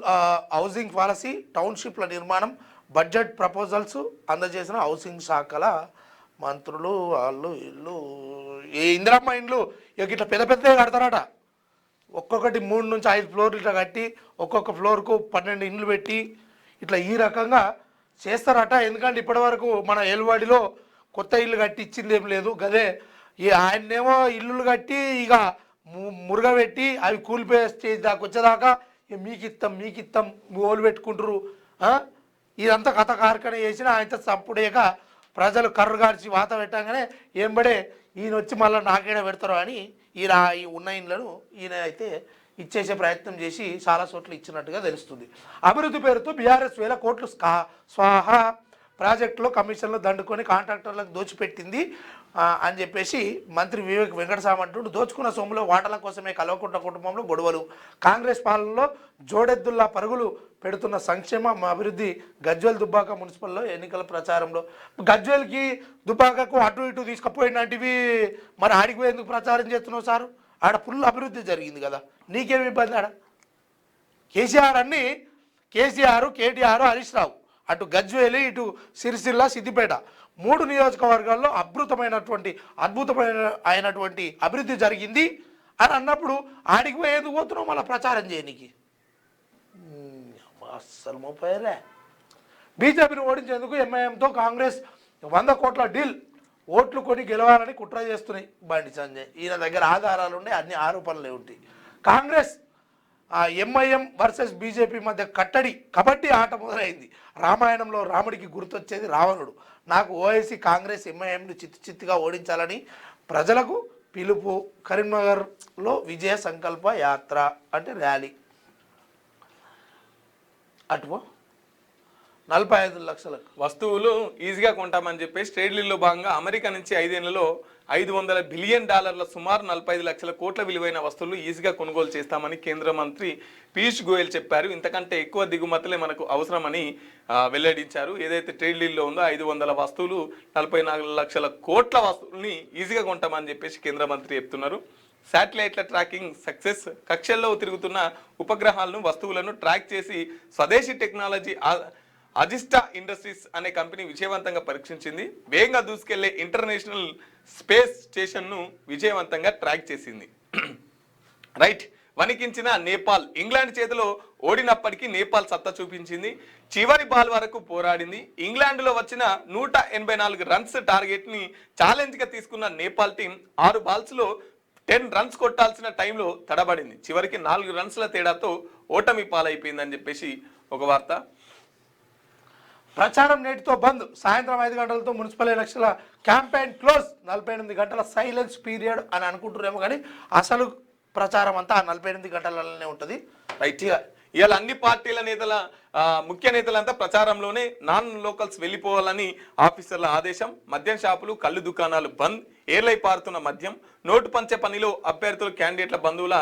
[SPEAKER 2] హౌసింగ్ పాలసీ, టౌన్షిప్ల నిర్మాణం, బడ్జెట్ ప్రపోజల్స్ అందజేసిన హౌసింగ్ శాఖల మంత్రులు. వాళ్ళు ఇల్లు ఈ ఇందిరమ్మ ఇండ్లు ఇట్లా పెద్ద పెద్దగా కడతారట. ఒక్కొక్కటి 3 నుంచి 5 ఫ్లోర్లు ఇట్లా కట్టి ఒక్కొక్క ఫ్లోర్కు 12 ఇండ్లు పెట్టి ఇట్లా ఈ రకంగా చేస్తారట. ఎందుకంటే ఇప్పటివరకు మన ఏలువాడిలో కొత్త ఇల్లు కట్టి ఇచ్చింది ఏం లేదు. గదే ఈ ఆయన్నేమో ఇల్లులు కట్టి ఇక మురుగబెట్టి అవి కూలిపోయే స్టేజ్ దాకా వచ్చేదాకా మీకు ఇత్తం ఓలు పెట్టుకుంటారు. ఇదంతా కథ కార్ఖాన చేసిన ఆయనతో చప్పుడేక ప్రజలు కర్రు కార్చి వాత పెట్టగానే ఏంబడే ఈయన వచ్చి మళ్ళీ నాకేడ పెడతారు అని ఈయన ఈ ఉన్న ఇండ్లను ఈయన అయితే ఇచ్చేసే ప్రయత్నం చేసి చాలా చోట్ల ఇచ్చినట్టుగా తెలుస్తుంది. అభివృద్ధి పేరుతో బీఆర్ఎస్ 1000 కోట్లు స్వాహా ప్రాజెక్టులో కమిషన్లు దండుకొని కాంట్రాక్టర్లకు దోచిపెట్టింది అని చెప్పేసి మంత్రి వివేక్ వెంకటస్వామి అంటుండు. దోచుకున్న సొమ్ములో వాటాల కోసమే కల్వకుంట్ల కుటుంబంలో గొడవలు. కాంగ్రెస్ పాలనలో జోడెద్దుల్లా పరుగులు పెడుతున్న సంక్షేమ అభివృద్ధి. గజ్వేల్ దుబ్బాక మున్సిపల్లో ఎన్నికల ప్రచారంలో గజ్వేల్కి దుబ్బాకకు అటు ఇటు తీసుకుపోయినటివి మరి ఆడికి పోయి ఎందుకు ప్రచారం చేస్తున్నావు సార్? ఆడ ఫుల్ అభివృద్ధి జరిగింది కదా, నీకేమి ఇబ్బంది? ఆడ కేసీఆర్, కేటీఆర్, హరీష్ రావు, అటు గజ్వేలి, ఇటు సిరిసిల్ల, సిద్దిపేట 3 నియోజకవర్గాల్లో అద్భుతమైనటువంటి అభివృద్ధి జరిగింది అని అన్నప్పుడు ఆడికి పోయి ఎందుకు పోతున్నావు మళ్ళీ ప్రచారం చేయనికి? అస్సలు మోపాయలే. బీజేపీని ఓడించేందుకు ఎంఐఎంతో కాంగ్రెస్ 100 కోట్ల డీల్, ఓట్లు కొని గెలవాలని కుట్ర చేస్తున్నాయి బండి సంజయ్. ఈయన దగ్గర ఆధారాలు ఉన్నాయి, అన్ని ఆరోపణలే ఉంటాయి. కాంగ్రెస్ ఎంఐఎం వర్సెస్ బీజేపీ మధ్య కబడ్డీ ఆట మొదలైంది. రామాయణంలో రాముడికి గుర్తొచ్చేది రావణుడు. నాకు ఓఐసీ కాంగ్రెస్ ఎంఐఎంను చిత్తుగా ఓడించాలని ప్రజలకు పిలుపు. కరీంనగర్లో విజయ సంకల్ప యాత్ర అంటే ర్యాలీ. అటుపో 45 లక్షలకు
[SPEAKER 1] వస్తువులు ఈజీగా కొంటామని చెప్పేసి ట్రేడ్ డీల్లో భాగంగా అమెరికా నుంచి 5 ఏళ్లలో $500 బిలియన్ సుమారు 45 లక్షల కోట్ల విలువైన వస్తువులు ఈజీగా కొనుగోలు చేస్తామని కేంద్ర మంత్రి పీయూష్ గోయల్ చెప్పారు. ఇంతకంటే ఎక్కువ దిగుమతులే మనకు అవసరమని వెల్లడించారు. ఏదైతే ట్రేడ్ డీల్లో ఉందో 500 వస్తువులు 44 లక్షల కోట్ల వస్తువుల్ని ఈజీగా కొంటామని చెప్పేసి కేంద్ర మంత్రి చెప్తున్నారు. శాటిలైట్ల ట్రాకింగ్ సక్సెస్. కక్షల్లో తిరుగుతున్న ఉపగ్రహాలను, వస్తువులను ట్రాక్ చేసి స్వదేశీ టెక్నాలజీ అజిస్టా ఇండస్ట్రీస్ అనే కంపెనీ విజయవంతంగా పరీక్షించింది. వేగంగా దూసుకెళ్లే ఇంటర్నేషనల్ స్పేస్ స్టేషన్ను విజయవంతంగా ట్రాక్ చేసింది. రైట్, వణికించిన నేపాల్. ఇంగ్లాండ్ చేతిలో ఓడినప్పటికీ నేపాల్ సత్తా చూపించింది. చివరి బాల్ వరకు పోరాడింది. ఇంగ్లాండ్లో వచ్చిన 184 రన్స్ టార్గెట్ని ఛాలెంజ్గా తీసుకున్న నేపాల్ టీం 6 బాల్స్లో 10 రన్స్ కొట్టాల్సిన టైంలో తడబడింది. చివరికి 4 రన్స్ల తేడాతో ఓటమి పాలైపోయిందని చెప్పేసి ఒక వార్త.
[SPEAKER 2] ప్రచారం నేటితో బంద్. సాయంత్రం 5 గంటలతో మున్సిపల్ ఎలక్షన్ల క్యాంపెయిన్ క్లోజ్. 48 గంటల సైలెన్స్ పీరియడ్ అని అనుకుంటున్నారేమో కానీ అసలు ప్రచారం అంతా 48 గంటలలోనే ఉంటుంది.
[SPEAKER 1] రైట్, ఇవాళ అన్ని పార్టీల నేతల ముఖ్య నేతలంతా ప్రచారంలోనే. నాన్ లోకల్స్ వెళ్ళిపోవాలని ఆఫీసర్ల ఆదేశం. మద్యం షాపులు, కళ్ళు దుకాణాలు బంద్. ఏర్లై పారుతున్న మద్యం. నోటు పంచే పనిలో అభ్యర్థులు, క్యాండిడేట్ల బంధువుల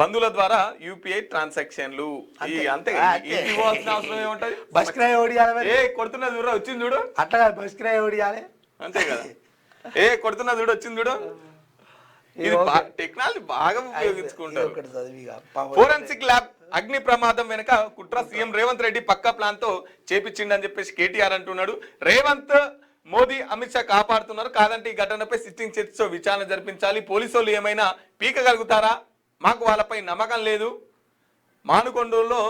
[SPEAKER 1] బంధువుల ద్వారా యూపీఐ ట్రాన్సాక్షన్లు ఈ అంతే ఇంటికి పోవాల్సిన అవసరం ఏముంటది
[SPEAKER 2] బస్ కిరాయి ఓడియాలి మరి.
[SPEAKER 1] ఏ కొడుతున్నది చూడ వచ్చింది చూడు
[SPEAKER 2] అట్లా కాదు, బస్ కిరాయి ఓడియాలి.
[SPEAKER 1] అంతే కదా ఏ కొడుతున్నది చూడు వచ్చింది చూడు ఇది టెక్నాలజీ బాగా ఉపయోగించుకుంటారు.
[SPEAKER 2] ఒకటి చదివిగా పాపం.
[SPEAKER 1] ఫోరెన్సిక్ ల్యాబ్ అగ్ని ప్రమాదం వెనుక కుట్ర సీఎం రేవంత్ రెడ్డి పక్కా ప్లాన్ తో చేపించిండని చెప్పేసి కేటీఆర్ అంటున్నాడు. రేవంత్ మోదీ అమిత్ షా కాపాడుతున్నారు, కాదంటే ఈ ఘటనపై సిట్టింగ్ చర్చతో విచారణ జరిపించాలి. పోలీసు వాళ్ళు ఏమైనా పీకగలుగుతారా, మాకు వాళ్ళపై నమ్మకం లేదు. మానుకొండలో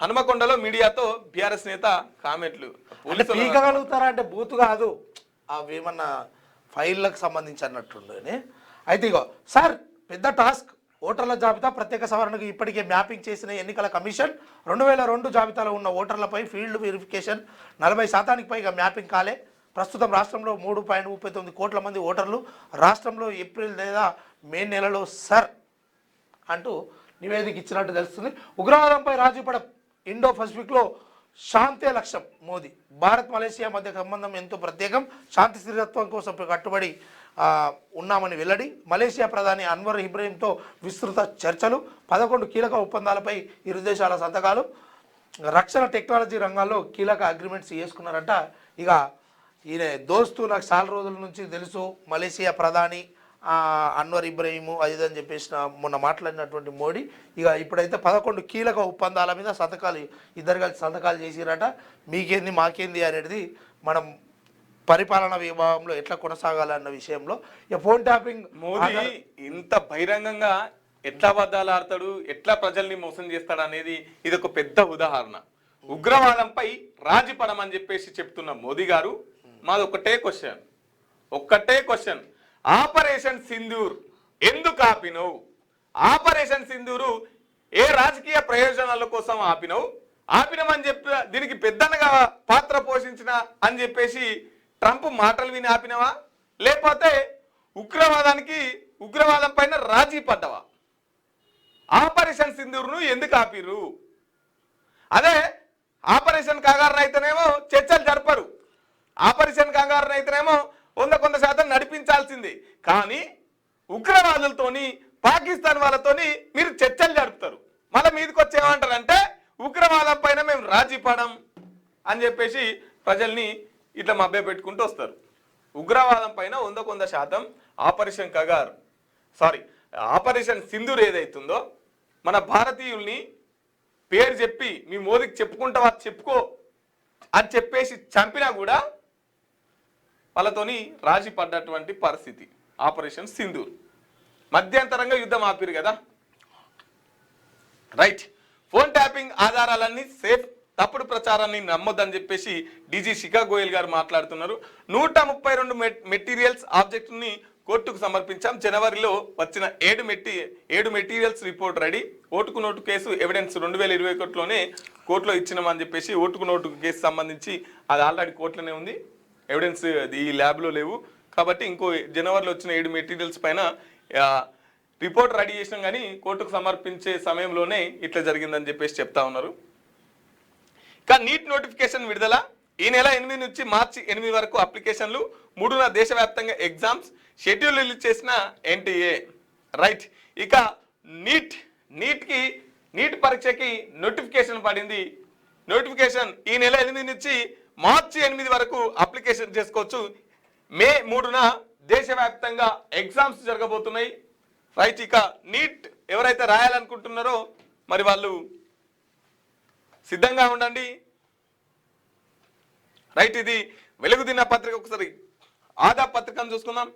[SPEAKER 1] హనుమకొండలో మీడియాతో బీఆర్ఎస్ నేత కామెంట్లు.
[SPEAKER 2] అంటే పీకగలుగుతారా అంటే బూతు కాదు, అవి ఏమన్నా ఫైళ్ళకు సంబంధించి అన్నట్టుండే. అయితే ఇగో సార్ పెద్ద టాస్క్, ఓటర్ల జాబితా ప్రత్యేక సవరణకు ఇప్పటికే మ్యాపింగ్ చేసిన ఎన్నికల కమిషన్ 2002 జాబితాలో ఉన్న ఓటర్లపై ఫీల్డ్ వెరిఫికేషన్ 40% పైగా మ్యాపింగ్ కాలే. ప్రస్తుతం రాష్ట్రంలో 3.39 కోట్ల మంది ఓటర్లు, రాష్ట్రంలో ఏప్రిల్ లేదా మే నెలలో సర్ అంటూ నివేదిక ఇచ్చినట్టు తెలుస్తుంది. ఉగ్రవాదంపై రాజీపడ ఇండో పసిఫిక్లో శాంతే లక్ష్యం మోదీ. భారత్ మలేషియా మధ్య సంబంధం ఎంతో ప్రత్యేకం, శాంతి స్థిరత్వం కోసం కట్టుబడి ఉన్నామని వెల్లడి. మలేషియా ప్రధాని అన్వర్ ఇబ్రహీంతో విస్తృత చర్చలు, 11 కీలక ఒప్పందాలపై ఇరు దేశాల సంతకాలు. రక్షణ టెక్నాలజీ రంగాల్లో కీలక అగ్రిమెంట్స్ చేసుకున్నారంట. ఇక ఈయన దోస్తు నాకు చాలా రోజుల నుంచి తెలుసు, మలేషియా ప్రధాని అన్వర్ ఇబ్రహీము అది అని చెప్పేసి మొన్న మాట్లాడినటువంటి మోడీ ఇక ఇప్పుడైతే 11 కీలక ఒప్పందాల మీద సంతకాలు ఇద్దరు కలిసి సంతకాలు చేసిరట. మీకేంది మాకేంది అనేది మనం పరిపాలన విభాగంలో ఎట్లా కొనసాగాలన్న విషయంలో ఇక ఫోన్ ట్యాపింగ్.
[SPEAKER 1] మోదీ ఇంత బహిరంగంగా ఎట్లా అబద్ధాలు ఆడతాడు, ఎట్లా ప్రజల్ని మోసం చేస్తాడు అనేది ఇది ఒక పెద్ద ఉదాహరణ. ఉగ్రవాదంపై రాజీ పడమని చెప్పేసి చెప్తున్న మోదీ గారు, మాది ఒక్కటే క్వశ్చన్, ఆపరేషన్ సింధూర్ ఎందుకు ఆపినవు? ఆపరేషన్ సింధూరు ఏ రాజకీయ ప్రయోజనాల కోసం ఆపినమని చెప్పి దీనికి పెద్దనగా పాత్ర పోషించిన అని చెప్పేసి ట్రంప్ మాటలు విని ఆపినవా, లేకపోతే ఉగ్రవాదం పైన రాజీ పడ్డవా? ఆపరేషన్ సింధూర్ను ఎందుకు ఆపిరు? అదే ఆపరేషన్ కంగారును అయితేనేమో చర్చలు జరపరు, ఆపరేషన్ కంగారును అయితేనేమో 100% నడిపించాల్సింది. కానీ ఉగ్రవాదులతోని పాకిస్తాన్ వాళ్ళతోని మీరు చర్చలు జరుపుతారు. మళ్ళీ మీదకి వచ్చేమంటారంటే ఉగ్రవాదం పైన మేము రాజీ పడం అని చెప్పేసి ప్రజల్ని ఇట్లా మభ్య పెట్టుకుంటూ వస్తారు. ఉగ్రవాదం పైన 100% ఆపరేషన్ సింధూర్ ఏదైతుందో మన భారతీయుల్ని పేరు చెప్పి మీ మోదీకి చెప్పుకుంటావా చెప్పుకో అని చెప్పేసి చంపినా కూడా వాళ్ళతోని రాజీ పడ్డటువంటి పరిస్థితి. ఆపరేషన్ సింధూర్ మధ్యంతరంగా యుద్ధం ఆపిరు కదా, రైట్. ఫోన్ ట్యాపింగ్ ఆధారాలన్నీ సేఫ్, తప్పుడు ప్రచారాన్ని నమ్మొద్దని చెప్పేసి డీజీ శిఖా గోయల్ గారు మాట్లాడుతున్నారు. 132 మెటీరియల్స్ ఆబ్జెక్ట్ని కోర్టుకు సమర్పించాం. జనవరిలో వచ్చిన 7 మెటీరియల్స్ రిపోర్ట్ రెడీ. ఓటుకు నోటు కేసు ఎవిడెన్స్ 2021లోనే కోర్టులో ఇచ్చినామని చెప్పేసి, ఓటుకు నోటు కేసు సంబంధించి అది ఆల్రెడీ కోర్టులోనే ఉంది, ఎవిడెన్స్ ఈ ల్యాబ్లో లేవు కాబట్టి ఇంకో జనవరిలో వచ్చిన 7 మెటీరియల్స్ పైన రిపోర్ట్ రెడీ చేసినాం కానీ కోర్టుకు సమర్పించే సమయంలోనే ఇట్లా జరిగిందని చెప్పేసి చెప్తా ఉన్నారు. కానీ నీట్ నోటిఫికేషన్ విడుదల ఈ నెల 8 నుంచి మార్చి 8 వరకు అప్లికేషన్లు, 3న దేశవ్యాప్తంగా ఎగ్జామ్స్ షెడ్యూల్ రిలీజ్ చేసిన ఎన్టీఏ, రైట్. ఇక నీట్ పరీక్షకి నోటిఫికేషన్ పడింది. నోటిఫికేషన్ ఈ నెల 8 నుంచి మార్చి 8 వరకు అప్లికేషన్ చేసుకోవచ్చు. మే 3న దేశవ్యాప్తంగా ఎగ్జామ్స్ జరగబోతున్నాయి, రైట్. ఇక నీట్ ఎవరైతే రాయాలనుకుంటున్నారో మరి వాళ్ళు సిద్ధంగా ఉండండి, రైట్. ఇది వెలుగు దిన పత్రిక, ఒకసారి ఆదా పత్రికను చూసుకుందాం.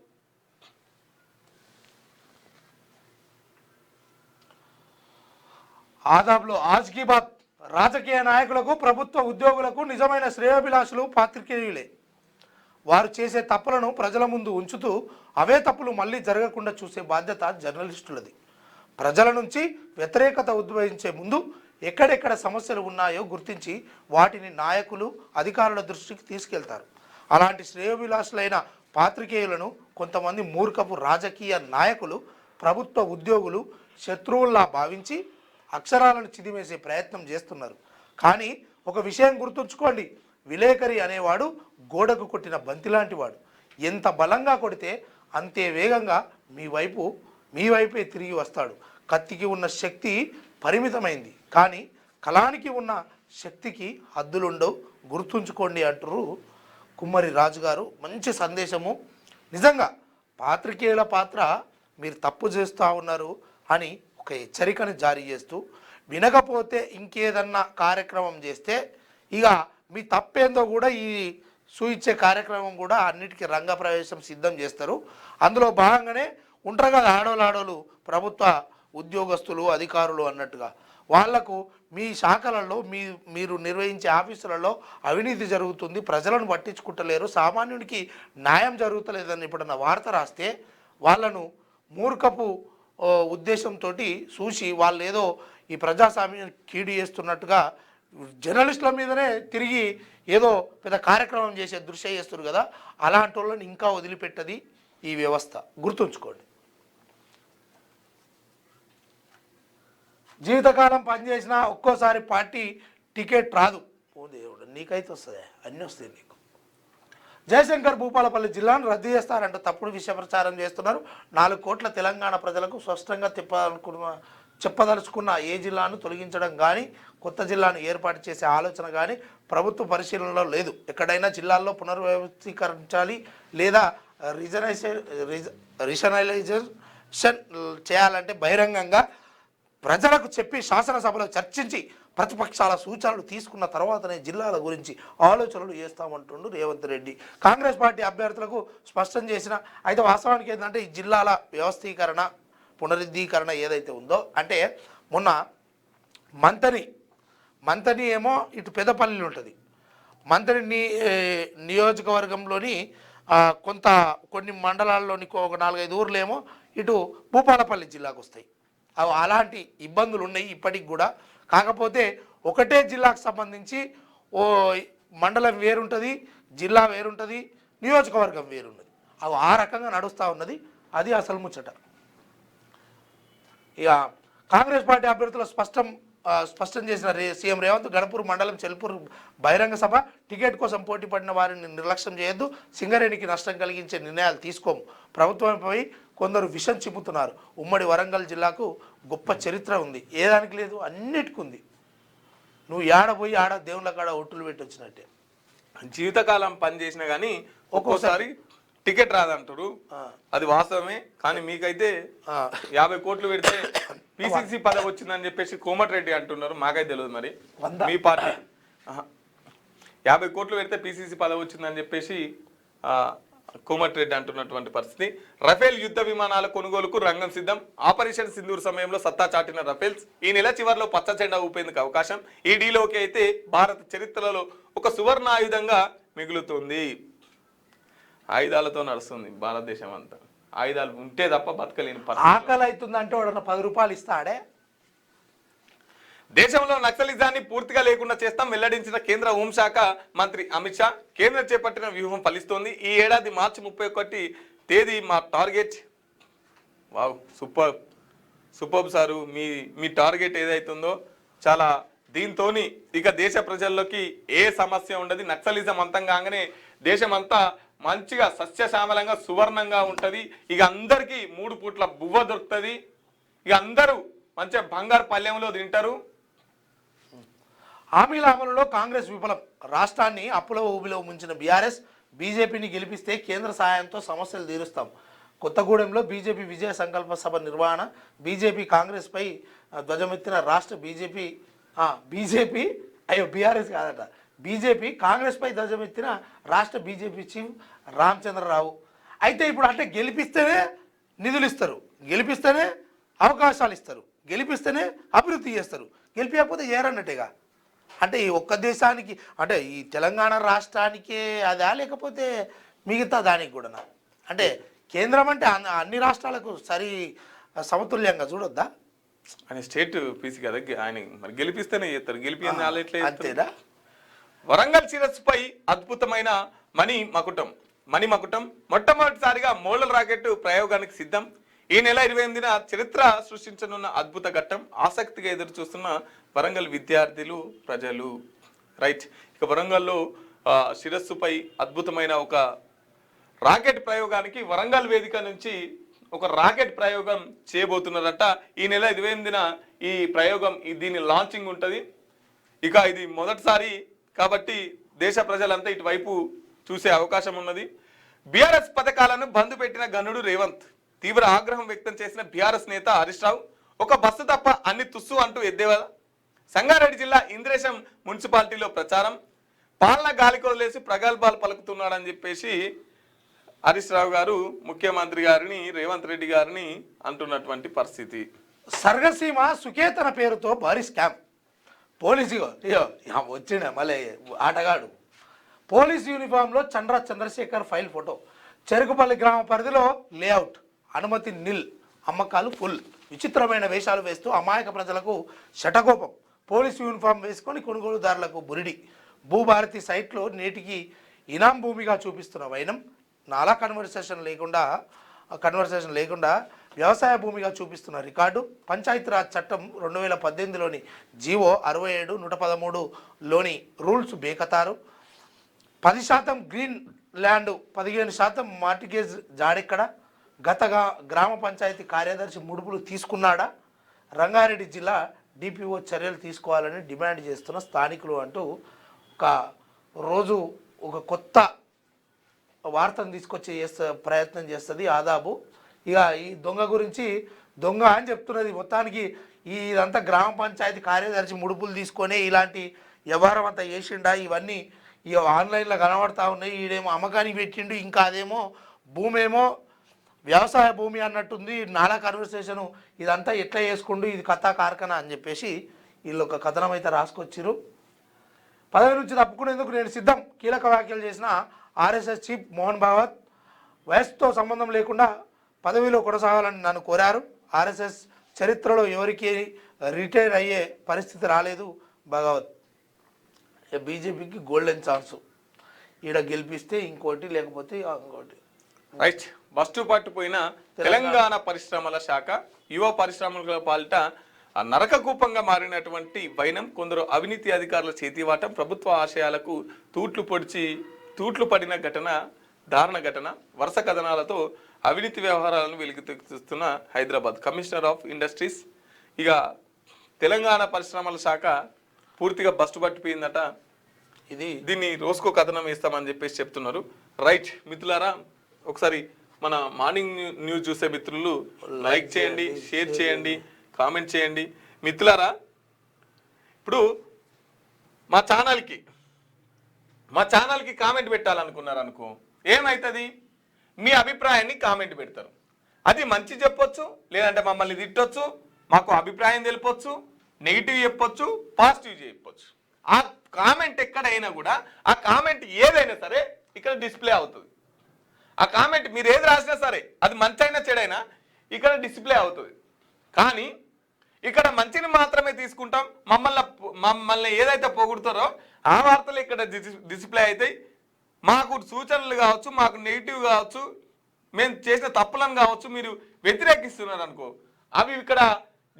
[SPEAKER 2] ఆదాబ్లో ఆజ్ కీ బాత్, రాజకీయ నాయకులకు ప్రభుత్వ ఉద్యోగులకు నిజమైన శ్రేయోభిలాషులు పాత్రికేయులే. వారు చేసే తప్పులను ప్రజల ముందు ఉంచుతూ అవే తప్పులు మళ్ళీ జరగకుండా చూసే బాధ్యత జర్నలిస్టులది. ప్రజల నుంచి వ్యతిరేకత ఉద్భవించే ముందు ఎక్కడెక్కడ సమస్యలు ఉన్నాయో గుర్తించి వాటిని నాయకులు అధికారుల దృష్టికి తీసుకెళ్తారు. అలాంటి శ్రేయోభిలాషులైన పాత్రికేయులను కొంతమంది మూర్ఖపు రాజకీయ నాయకులు ప్రభుత్వ ఉద్యోగులు శత్రువుల్లా భావించి అక్షరాలను చిదిమేసే ప్రయత్నం చేస్తున్నారు. కానీ ఒక విషయం గుర్తుంచుకోండి, విలేకరి అనేవాడు గోడకు కొట్టిన బంతి లాంటి వాడు. ఎంత బలంగా కొడితే అంతే వేగంగా మీ వైపే తిరిగి వస్తాడు. కత్తికి ఉన్న శక్తి పరిమితమైంది, కానీ కళానికి ఉన్న శక్తికి హద్దులుండవు, గుర్తుంచుకోండి అంటారు కుమ్మరి రాజు గారు. మంచి సందేశము. నిజంగా పాత్రికేయుల పాత్ర మీరు తప్పు చేస్తూ ఉన్నారు అని ఒక హెచ్చరికను జారీ చేస్తూ, వినకపోతే ఇంకేదన్నా కార్యక్రమం చేస్తే ఇక మీ తప్పేందో కూడా ఈ సూచించే కార్యక్రమం కూడా అన్నిటికీ రంగప్రవేశం సిద్ధం చేస్తారు. అందులో భాగంగానే ఉంటారు కదా ఆడోళ్ళు ప్రభుత్వ ఉద్యోగస్తులు అధికారులు అన్నట్టుగా, వాళ్లకు మీ శాఖలలో మీరు నిర్వహించే ఆఫీసులలో అవినీతి జరుగుతుంది, ప్రజలను పట్టించుకుంటలేరు, సామాన్యునికి న్యాయం జరుగుతలేదని ఎప్పుడన్నా వార్త రాస్తే వాళ్ళను మూర్ఖపు ఉద్దేశంతో చూసి వాళ్ళు ఏదో ఈ ప్రజాస్వామ్యం కీడు చేస్తున్నట్టుగా జర్నలిస్టుల మీదనే తిరిగి ఏదో పెద్ద కార్యక్రమం చేసే దృశ్యం చేస్తారు కదా, అలాంటి వాళ్ళని ఇంకా వదిలిపెట్టది ఈ వ్యవస్థ, గుర్తుంచుకోండి. జీవితకాలం పనిచేసినా ఒక్కోసారి పార్టీ టికెట్ రాదు. ఓ దేవుడు, నీకైతే వస్తుంది, అన్నీ వస్తాయి నీకు. జయశంకర్ భూపాలపల్లి జిల్లాను రద్దు చేస్తారంటూ తప్పుడు విషయ ప్రచారం చేస్తున్నారు. 4 కోట్ల తెలంగాణ ప్రజలకు స్పష్టంగా చెప్పదలుచుకున్న ఏ జిల్లాను తొలగించడం కానీ కొత్త జిల్లాను ఏర్పాటు చేసే ఆలోచన కానీ ప్రభుత్వ పరిశీలనలో లేదు. ఎక్కడైనా జిల్లాల్లో పునర్వ్యవస్థీకరించాలి లేదా రీజనలైజేషన్ చేయాలంటే బహిరంగంగా ప్రజలకు చెప్పి శాసనసభలో చర్చించి ప్రతిపక్షాల సూచనలు తీసుకున్న తర్వాతనే జిల్లాల గురించి ఆలోచనలు చేస్తామంటుండు రేవంత్ రెడ్డి. కాంగ్రెస్ పార్టీ అభ్యర్థులకు స్పష్టం చేసిన అయితే వాస్తవానికి ఏంటంటే ఈ జిల్లాల వ్యవస్థీకరణ పునరుద్ధీకరణ ఏదైతే ఉందో, అంటే మొన్న మంతని ఏమో ఇటు పెద్దపల్లి ఉంటుంది, మంతని నియోజకవర్గంలోని కొన్ని మండలాల్లోని ఒక 4-5 ఊర్లేమో ఇటు భూపాలపల్లి జిల్లాకు వస్తాయి. అలాంటి ఇబ్బందులు ఉన్నాయి ఇప్పటికి కూడా. కాకపోతే ఒకటే జిల్లాకు సంబంధించి ఓ మండలం వేరుంటుంది, జిల్లా వేరుంటుంది, నియోజకవర్గం వేరున్నది. అవి ఆ రకంగా నడుస్తూ ఉన్నది. అది అసలు ముచ్చట. ఇక కాంగ్రెస్ పార్టీ అభ్యర్థులు స్పష్టం చేసిన సీఎం రేవంత్ గణపూర్ మండలం చెల్పూర్ బహిరంగ సభ టికెట్ కోసం పోటీ పడిన వారిని నిర్లక్ష్యం చేయొద్దు, సింగరేణికి నష్టం కలిగించే నిర్ణయాలు తీసుకోము, ప్రభుత్వంపై కొందరు విషం చిమ్ముతున్నారు. ఉమ్మడి వరంగల్ జిల్లాకు గొప్ప చరిత్ర ఉంది, ఏదానికి లేదు, అన్నిటికి ఉంది. నువ్వు ఏడపోయి దేవుళ్ళ కాడ ఒట్టులు పెట్టి వచ్చినట్టే.
[SPEAKER 1] జీవితకాలం పని చేసినా కానీ ఒక్కోసారి టికెట్ రాదంటారు, అది వాస్తవమే. కానీ మీకైతే 50 కోట్లు పెడితే పిసిసి పదవి వచ్చిందని చెప్పేసి కోమటిరెడ్డి అంటున్నారు. మాకైతే తెలియదు మరి మీ పార్టీ 50 కోట్లు పెడితే పిసిసి పదవి వచ్చిందని చెప్పేసి కోమటిరెడ్డి అంటున్నటువంటి పరిస్థితి. రఫేల్ యుద్ధ విమానాల కొనుగోలుకు రంగం సిద్ధం. ఆపరేషన్ సింధూర్ సమయంలో సత్తా చాటిన రఫేల్స్ ఈ నెల చివరిలో పచ్చ జెండా ఊపేందుకు అవకాశం. ఈ డీలోకి అయితే భారత చరిత్రలో ఒక సువర్ణ ఆయుధంగా మిగులుతుంది. ఆయుధాలతో నడుస్తుంది భారతదేశం అంతా. ఆయుధాలు ఉంటే తప్ప బతకలేని
[SPEAKER 2] ఆకలి అవుతుందంటే వాడన్న 10 రూపాయలు ఇస్తాడే.
[SPEAKER 1] దేశంలో నక్సలిజాన్ని పూర్తిగా లేకుండా చేస్తాం వెల్లడించిన కేంద్ర హోంశాఖ మంత్రి అమిత్ షా. కేంద్రం చేపట్టిన వ్యూహం ఫలిస్తోంది. ఈ ఏడాది మార్చి 31 తేదీ మా టార్గెట్. Wow, super sir. మీ టార్గెట్ ఏదైతుందో చాలా దీంతో ఇక దేశ ప్రజల్లోకి ఏ సమస్య ఉండదు. నక్సలిజం అంతం కాగానే దేశం అంతా మంచిగా సస్యశ్యామలంగా సువర్ణంగా ఉంటుంది. ఇక అందరికీ 3 పూట్ల బువ్వ దొరుకుతుంది. ఇక అందరూ మంచిగా బంగారు పల్లెంలో తింటారు.
[SPEAKER 2] హామీల అమలులో కాంగ్రెస్ విఫలం. రాష్ట్రాన్ని అప్పుల ఊబిలో ముంచిన బీఆర్ఎస్ బీజేపీని గెలిపిస్తే కేంద్ర సహాయంతో సమస్యలు తీరుస్తాం. కొత్తగూడెంలో బీజేపీ విజయ సంకల్ప సభ నిర్వహణ. బీజేపీ కాంగ్రెస్పై ధ్వజమెత్తిన రాష్ట్ర బీఆర్ఎస్ కాదట, బీజేపీ కాంగ్రెస్పై ధ్వజమెత్తిన రాష్ట్ర బీజేపీ చీఫ్ రామచంద్రరావు. అయితే ఇప్పుడు అంటే గెలిపిస్తేనే నిధులు ఇస్తారు, గెలిపిస్తేనే అవకాశాలు ఇస్తారు, గెలిపిస్తేనే అభివృద్ధి చేస్తారు, గెలిపించకపోతే ఏరన్నట్టుగా. అంటే ఈ ఒక్క దేశానికి అంటే ఈ తెలంగాణ రాష్ట్రానికే అదా, లేకపోతే మిగతా దానికి కూడా? అంటే కేంద్రం అంటే అన్ని రాష్ట్రాలకు సమతుల్యంగా చూడొద్దా?
[SPEAKER 1] ఆయన స్టేట్ పీసీ కదా, ఆయన మరి గెలిపిస్తేనే చేస్తారు, గెలిపి
[SPEAKER 2] అంతేనా?
[SPEAKER 1] వరంగల్ శిరస్సుపై అద్భుతమైన మణి మకుటం మొట్టమొదటిసారిగా మోడల్ రాకెట్ ప్రయోగానికి సిద్ధం. ఈ నెల 28న చరిత్ర సృష్టించనున్న అద్భుత ఘట్టం. ఆసక్తిగా ఎదురు చూస్తున్న వరంగల్ విద్యార్థులు, ప్రజలు. రైట్, ఇక వరంగల్లో శిరస్సుపై అద్భుతమైన ఒక రాకెట్ ప్రయోగానికి వరంగల్ వేదిక నుంచి ఒక రాకెట్ ప్రయోగం చేయబోతున్నారట. ఈ నెల 28న ఈ ప్రయోగం దీని లాంచింగ్ ఉంటుంది. ఇక ఇది మొదటిసారి కాబట్టి దేశ ప్రజలంతా ఇటువైపు చూసే అవకాశం ఉన్నది. బీఆర్ఎస్ పథకాలను బంద్ పెట్టిన గనుడు రేవంత్. తీవ్ర ఆగ్రహం వ్యక్తం చేసిన బీఆర్ఎస్ నేత హరీష్ రావు. ఒక బస్సు తప్ప అన్ని తుస్సు అంటూ ఎద్దేవారు. సంగారెడ్డి జిల్లా ఇంద్రేశం మున్సిపాలిటీలో ప్రచారం. పాలన గాలికి వదిలేసి ప్రగల్భాలు పలుకుతున్నాడని చెప్పేసి హరీష్ రావు గారు ముఖ్యమంత్రి గారిని రేవంత్ రెడ్డి గారిని అంటున్నటువంటి పరిస్థితి.
[SPEAKER 2] సర్గసీమ సుకేతన పేరుతో భారీ స్కామ్. పోలీసు వచ్చిన మళ్ళీ ఆటగాడు పోలీస్ యూనిఫామ్లో చంద్రశేఖర్ ఫైల్ ఫోటో. చెరుకుపల్లి గ్రామ పరిధిలో లేఅవుట్ అనుమతి నిల్, అమ్మకాలు ఫుల్. విచిత్రమైన వేషాలు వేస్తూ అమాయక ప్రజలకు శటకోపం. పోలీసు యూనిఫామ్ వేసుకొని కొనుగోలుదారులకు బురిడి. భూభారతి సైట్లో నేటికి ఇనాం భూమిగా చూపిస్తున్న వైనం. నాలా కన్వర్సేషన్ లేకుండా వ్యవసాయ భూమిగా చూపిస్తున్న రికార్డు. పంచాయతీరాజ్ చట్టం 2018లోని జీవో 67/113లోని రూల్స్ బేఖతారు. 10% గ్రీన్ ల్యాండ్, 15% మార్టిగేజ్ జాడెక్కడ? గతగా గ్రామ పంచాయతీ కార్యదర్శి ముడుపులు తీసుకున్నాడా? రంగారెడ్డి జిల్లా డిపిఓ చర్యలు తీసుకోవాలని డిమాండ్ చేస్తున్న స్థానికులు అంటూ రోజు ఒక కొత్త వార్తను తీసుకొచ్చి ప్రయత్నం చేస్తుంది ఆదాబు. ఇక ఈ దొంగ గురించి దొంగ అని చెప్తున్నది. మొత్తానికి ఇదంతా గ్రామ పంచాయతీ కార్యదర్శి ముడుపులు తీసుకొని ఇలాంటి వ్యవహారం అంతా చేసిండా, ఇవన్నీ ఇక ఆన్లైన్లో కనబడతా ఉన్నాయి. ఈడేమో అమ్మకానికి పెట్టిండు, ఇంకా అదేమో భూమి ఏమో వ్యవసాయ భూమి అన్నట్టుంది. నాలా కన్వర్సేషను ఇదంతా ఎట్లా చేసుకుండు, ఇది కథా కార్ఖానా అని చెప్పేసి వీళ్ళు ఒక కథనం అయితే రాసుకొచ్చిరు. పదవి నుంచి తప్పుకునేందుకు నేను సిద్ధం. కీలక వ్యాఖ్యలు చేసిన ఆర్ఎస్ఎస్ చీఫ్ మోహన్ భాగవత్. వయసుతో సంబంధం లేకుండా పదవిలో కొనసాగాలని నన్ను కోరారు. ఆర్ఎస్ఎస్ చరిత్రలో ఎవరికి రిటైర్ అయ్యే పరిస్థితి రాలేదు భాగవత్. బీజేపీకి గోల్డెన్ ఛాన్స్, ఈడ గెలిపిస్తే ఇంకోటి లేకపోతే ఇంకోటి.
[SPEAKER 1] రైట్. బస్టు పట్టుపోయిన తెలంగాణ పరిశ్రమల శాఖ యువ పరిశ్రమల పాలిట నరకకూపంగా మారినటువంటి వైనం. కొందరు అవినీతి అధికారుల చేతివాటం. ప్రభుత్వ ఆశయాలకు తూట్లు పడిన ఘటన, దారుణ ఘటన. వరుస కథనాలతో అవినీతి వ్యవహారాలను వెలుగుతీస్తున్న హైదరాబాద్ కమిషనర్ ఆఫ్ ఇండస్ట్రీస్. ఇక తెలంగాణ పరిశ్రమల శాఖ పూర్తిగా బస్టు పట్టిపోయిందట. దీన్ని రోజుకో కథనం వేస్తామని చెప్పేసి చెప్తున్నారు. రైట్ మిత్రులారా, ఒకసారి మన మార్నింగ్ న్యూస్ చూసే మిత్రులు లైక్ చేయండి, షేర్ చేయండి, కామెంట్ చేయండి. మిత్రులారా, ఇప్పుడు మా ఛానల్కి కామెంట్ పెట్టాలనుకున్నారు అనుకో, ఏమవుతుంది? మీ అభిప్రాయాన్ని కామెంట్ పెడతారు. అది మంచి చెప్పొచ్చు, లేదంటే మమ్మల్ని తిట్టొచ్చు, మాకు అభిప్రాయం తెలిపొచ్చు, నెగిటివ్ చెప్పొచ్చు, పాజిటివ్ చెప్పొచ్చు. ఆ కామెంట్ ఎక్కడైనా కూడా ఆ కామెంట్ ఏదైనా సరే ఇక్కడ డిస్ప్లే అవుతుంది. ఆ కామెంట్ మీరు ఏది రాసినా సరే, అది మంచి అయినా చెడైనా ఇక్కడ డిస్ప్లే అవుతుంది. కానీ ఇక్కడ మంచిని మాత్రమే తీసుకుంటాం. మమ్మల్ని ఏదైతే పొగుడుతారో ఆ వార్తలు ఇక్కడ డిస్ప్లే అవుతాయి. మాకు సూచనలు కావచ్చు, మాకు నెగిటివ్ కావచ్చు, మేము చేసిన తప్పులను కావచ్చు, మీరు వ్యతిరేకిస్తున్నారు అనుకో, అవి ఇక్కడ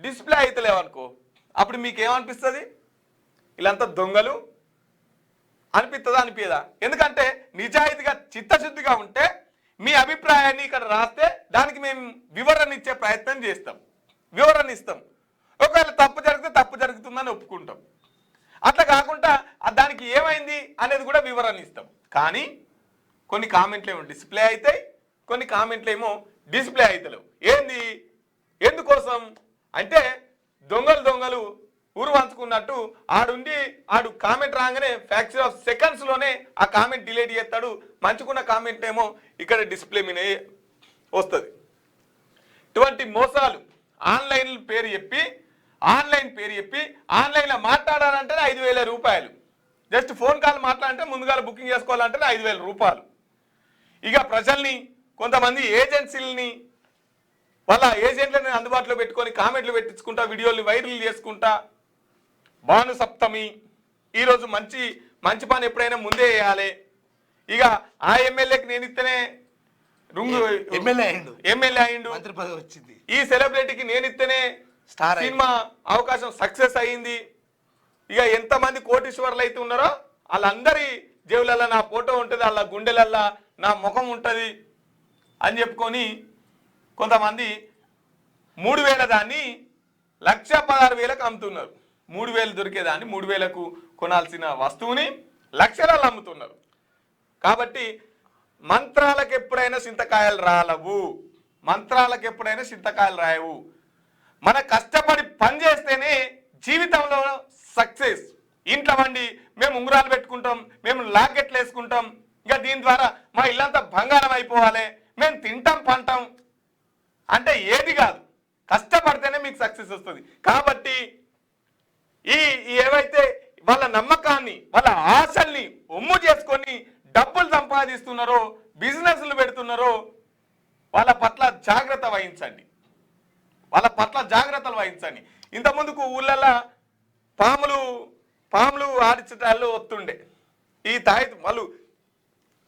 [SPEAKER 1] డిస్ప్లే అవుతలేవు అనుకో, అప్పుడు మీకు ఏమనిపిస్తుంది? వీళ్ళంతా దొంగలు అనిపిస్తుందా, అనిపించదా? ఎందుకంటే నిజాయితీగా చిత్తశుద్ధిగా ఉంటే మీ అభిప్రాయాన్ని ఇక్కడ రాస్తే దానికి మేము వివరణ ఇచ్చే ప్రయత్నం చేస్తాం, వివరణ ఇస్తాం. ఒకవేళ తప్పు జరిగితే తప్పు జరుగుతుందని ఒప్పుకుంటాం. అట్లా కాకుండా దానికి ఏమైంది అనేది కూడా వివరణ ఇస్తాం. కానీ కొన్ని కామెంట్లు ఏమో డిస్ప్లే అవుతాయి, కొన్ని కామెంట్లు ఏమో డిస్ప్లే అవుతలేవు. ఎందుకోసం అంటే దొంగలు ఊరు వంచుకున్నట్టు ఆడు కామెంట్ రాగానే ఫ్యాక్చర్ ఆఫ్ సెకండ్స్లోనే ఆ కామెంట్ డిలీట్ చేస్తాడు. మంచుకున్న కామెంట్ ఏమో ఇక్కడ డిస్ప్లే మీద వస్తుంది. ఇటువంటి మోసాలు ఆన్లైన్ పేరు చెప్పి ఆన్లైన్లో మాట్లాడాలంటే 5,000 రూపాయలు. జస్ట్ ఫోన్ కాల్ మాట్లాడాలంటే ముందుగా బుకింగ్ చేసుకోవాలంటే 5,000 రూపాయలు. ఇక ప్రజల్ని కొంతమంది ఏజెన్సీలని వాళ్ళ ఏజెంట్లని అందుబాటులో పెట్టుకొని కామెంట్లు పెట్టించుకుంటా, వీడియోలు వైరల్ చేసుకుంటా. భాను సప్తమి ఈరోజు మంచి పని ఎప్పుడైనా ముందే వేయాలి. ఇక ఆ ఎమ్మెల్యేకి నేను ఇస్తేనే ఎమ్మెల్యే అయిండు, వచ్చింది. ఈ సెలబ్రిటీకి నేను ఇస్తేనే సినిమా అవకాశం సక్సెస్ అయ్యింది. ఇక ఎంతమంది కోటీశ్వర్లు అయితే ఉన్నారో వాళ్ళందరి జేబులల్లో నా ఫోటో ఉంటుంది, వాళ్ళ గుండెలల్లో నా ముఖం ఉంటుంది అని చెప్పుకొని కొంతమంది 3,000 దాన్ని 1,16,000కు అమ్ముతున్నారు. 3,000 దొరికేదాన్ని 3,000కు కొనాల్సిన వస్తువుని లక్షలలో అమ్ముతున్నారు. కాబట్టి మంత్రాలకు ఎప్పుడైనా చింతకాయలు రాలవు, మంత్రాలకు ఎప్పుడైనా చింతకాయలు రాయవు. మన కష్టపడి పని చేస్తేనే జీవితంలో సక్సెస్. ఇంట్లో వండి మేము ఉంగరాలు పెట్టుకుంటాం, మేము లాకెట్లు వేసుకుంటాం, ఇంకా దీని ద్వారా మా ఇల్లంతా బంగారం అయిపోవాలి, మేము తింటాం పంటాం అంటే ఏది కాదు. కష్టపడితేనే మీకు సక్సెస్ వస్తుంది. కాబట్టి ఈ ఏవైతే వాళ్ళ నమ్మకాన్ని వాళ్ళ ఆశల్ని ఒమ్ము చేసుకొని డబ్బులు సంపాదిస్తున్నారో, బిజినెస్లు పెడుతున్నారో వాళ్ళ పట్ల జాగ్రత్త వహించండి, వాళ్ళ పట్ల జాగ్రత్తలు వహించండి. ఇంతకుముందుకు ఊళ్ళల్లో పాములు ఆడించటాలు వస్తుండే, ఈ తాయితు వాళ్ళు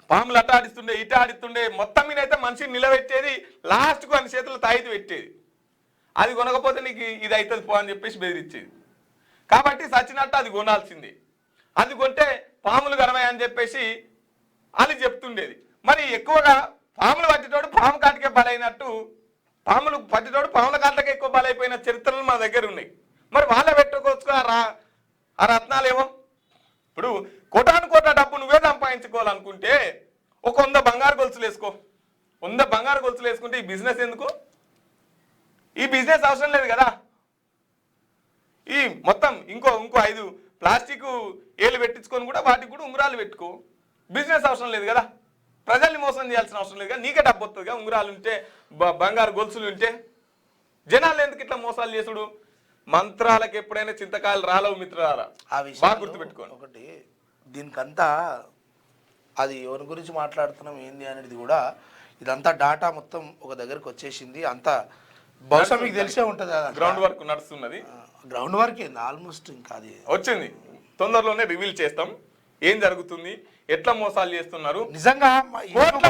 [SPEAKER 1] పాములు అట్ట ఆడిస్తుండే ఇట ఆడిస్తుండే, మొత్తం మీద అయితే మనిషిని నిలబెట్టేది, లాస్ట్కు అని చేతులు తాయితు పెట్టేది. అది కొనకపోతే నీకు ఇది అవుతుంది పో అని చెప్పేసి బెదిరించేది. కాబట్టి సచ్చినట్టు అది కొనాల్సిందే. అది కొంటే పాములు గనమయ్య అని చెప్పేసి అని చెప్తుండేది. మరి ఎక్కువగా పాములు పట్టేటోడు పాము కాటికే బలైనట్టు, పాములు పట్టేటోడు పాముల కాట్లకే ఎక్కువ బలైపోయిన చరిత్రలు మా దగ్గర ఉన్నాయి. మరి వాళ్ళ పెట్టుకోవచ్చు ఆ రత్నాలు ఏమో. ఇప్పుడు కోటాను కోట డబ్బు నువ్వే సంపాదించుకోవాలనుకుంటే ఒక 100 బంగారు గొలుసులు వేసుకో. 100 బంగారు గొలుసులు వేసుకుంటే ఈ బిజినెస్ ఎందుకు? ఈ బిజినెస్ అవసరం లేదు కదా. ఈ మొత్తం ఇంకో 5 ప్లాస్టిక్ ఏళ్ళు పెట్టించుకొని కూడా వాటికి కూడా ఉంగరాలు పెట్టుకో. బిజినెస్ అవసరం లేదు కదా, ప్రజల్ని మోసం చేయాల్సిన అవసరం లేదు కదా, నీకే డబ్బు వస్తుంది కదా. ఉంగరాలు ఉంటే బంగారు గొలుసులు ఉంటే జనాలు ఎందుకు ఇట్లా మోసాలు చేసుడు? మంత్రాలకు ఎప్పుడైనా చింతకాయలు రాలవు మిత్రులారా, బాగా గుర్తుపెట్టుకోండి.
[SPEAKER 2] ఒకటి దీనికంతా అది ఎవరి గురించి మాట్లాడుతున్నాం ఏంది అనేది కూడా ఇదంతా డాటా మొత్తం ఒక దగ్గరకు వచ్చేసింది. అంతా బహుశా మీకు తెలిసే ఉంటుంది కదా,
[SPEAKER 1] గ్రౌండ్ వర్క్ నడుస్తున్నది.
[SPEAKER 2] గ్రౌండ్ వర్క్ ఏంది ఆల్మోస్ట్ ఇంకా అది వచ్చింది.
[SPEAKER 1] తొందరలోనే రివీల్ చేస్తాం ఏం జరుగుతుంది, ఎట్లా మోసాలు చేస్తున్నారు.
[SPEAKER 2] నిజంగా
[SPEAKER 1] కోట్ల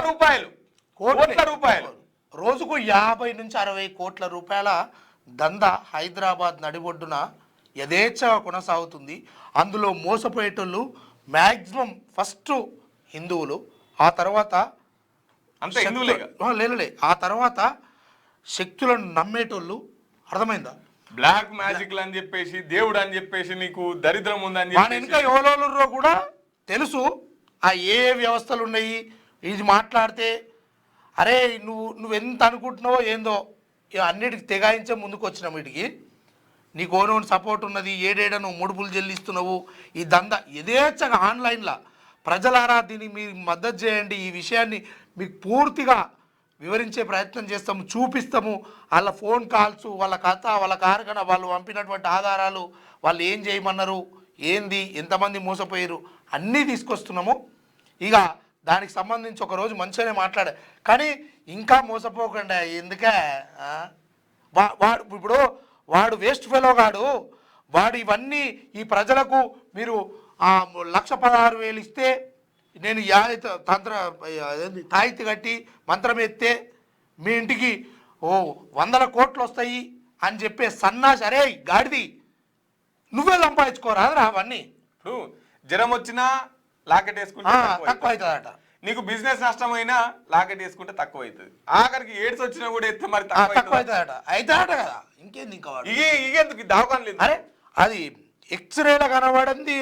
[SPEAKER 1] రూపాయలు
[SPEAKER 2] రోజుకు 50 నుంచి 60 కోట్ల రూపాయల దందా హైదరాబాద్ నడిబొడ్డున యథేచ్ఛగా కొనసాగుతుంది. అందులో మోసపోయేటోళ్ళు మ్యాక్సిమం ఫస్ట్ హిందువులు, ఆ తర్వాత
[SPEAKER 1] అంతే హిందువులే
[SPEAKER 2] లేలే, ఆ తర్వాత శక్తులను నమ్మేటోళ్ళు. అర్థమైందా?
[SPEAKER 1] బ్లాక్ మ్యాజిక్ అని చెప్పేసి, దేవుడు అని చెప్పేసి, నీకు దరిద్రం ఉందని
[SPEAKER 2] చెప్పి ఇంకా ఎవరో కూడా తెలుసు ఆ ఏ వ్యవస్థలు ఉన్నాయి. ఇది మాట్లాడితే అరే నువ్వెంత అనుకుంటున్నావో ఏందో అన్నిటికి తెగాయించే ముందుకు వచ్చినాం. వీటికి నీకు ఓనోన్ సపోర్ట్ ఉన్నది, ఏడేడా నువ్వు ముడుపులు చెల్లిస్తున్నావు, ఈ దందా యథేచ్ఛగా ఆన్లైన్లో. ప్రజలారా దీన్ని మీరు మద్దతు చేయండి. ఈ విషయాన్ని మీకు పూర్తిగా వివరించే ప్రయత్నం చేస్తాము, చూపిస్తాము. వాళ్ళ ఫోన్ కాల్స్, వాళ్ళ కథ, వాళ్ళ కారకణ, వాళ్ళు పంపినటువంటి ఆధారాలు, వాళ్ళు ఏం చేయమన్నారు, ఏంది, ఎంతమంది మోసపోయారు అన్నీ తీసుకొస్తున్నాము. ఇక దానికి సంబంధించి ఒకరోజు మంచిగానే మాట్లాడా, కానీ ఇంకా మోసపోకుండా ఎందుకే వాడు ఇప్పుడు వాడు వేస్ట్ ఫెలో గాడు. వాడు ఇవన్నీ ఈ ప్రజలకు మీరు 1,16,000 ఇస్తే నేను తాయితీ కట్టి మంత్రం ఎత్తే మీ ఇంటికి 100 కోట్లు వస్తాయి అని చెప్పే సన్నాసి. అరే గాడిది, నువ్వే సంపాదించుకోరా అవన్నీ.
[SPEAKER 1] ఇప్పుడు జ్వరం వచ్చినా లాకెట్ వేసుకుంటే
[SPEAKER 2] తక్కువ అవుతుందట,
[SPEAKER 1] నీకు బిజినెస్ నష్టమైనా లాకెట్ వేసుకుంటే తక్కువ అవుతుంది. ఆఖరికి ఎయిడ్స్ వచ్చినా కూడా ఎత్తే మరి
[SPEAKER 2] తక్కువ అవుతుందట. అవుతాడట కదా, ఇంకేంది ఇంకా
[SPEAKER 1] ఇగేందుకు దవాఖాన లేదు.
[SPEAKER 2] అరే అది ఎక్స్రేలో కనబడింది,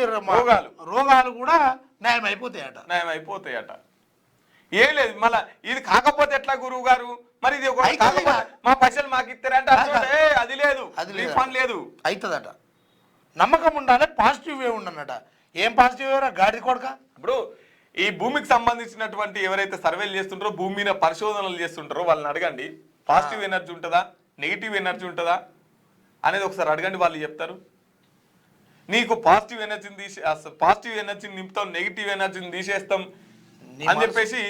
[SPEAKER 2] రోగాలు కూడా నయం అయిపోతాయట.
[SPEAKER 1] ఏం లేదు. మళ్ళా ఇది కాకపోతే ఎట్లా గురువు గారు, మరి ఇది మా పైసలు మాకు ఇస్తారంటే అది లేదు, రీఫండ్ లేదు.
[SPEAKER 2] అవుతుందట. నమ్మకం ఉండాలి, పాజిటివ్ వే ఉండనట. ఏం పాజిటివ్ వేరా గాడి కొడక.
[SPEAKER 1] ఇప్పుడు ఈ భూమికి సంబంధించినటువంటి ఎవరైతే సర్వేలు చేస్తుంటారో, భూమి మీద పరిశోధనలు చేస్తుంటారో వాళ్ళని అడగండి, పాజిటివ్ ఎనర్జీ ఉంటుందా, నెగిటివ్ ఎనర్జీ ఉంటుందా అనేది ఒకసారి అడగండి, వాళ్ళు చెప్తారు. నీకు పాజిటివ్ ఎనర్జీని నింపుతాం, నెగిటివ్ ఎనర్జీని తీసేస్తాం అని చెప్పేసి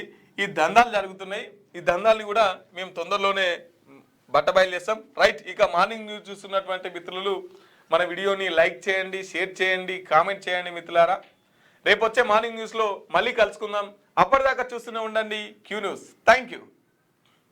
[SPEAKER 1] ఈ దందాలు జరుగుతున్నాయి. ఈ దందాలని కూడా మేము తొందరలోనే బట్టబయలు చేస్తాం. రైట్, ఇక మార్నింగ్ న్యూస్ చూస్తున్నటువంటి మిత్రులు మన వీడియోని లైక్ చేయండి, షేర్ చేయండి, కామెంట్ చేయండి మిత్రులారా. రేపు వచ్చే మార్నింగ్ న్యూస్లో మళ్ళీ కలుసుకుందాం. అప్పటిదాకా చూస్తూనే ఉండండి క్యూ న్యూస్. Thank you.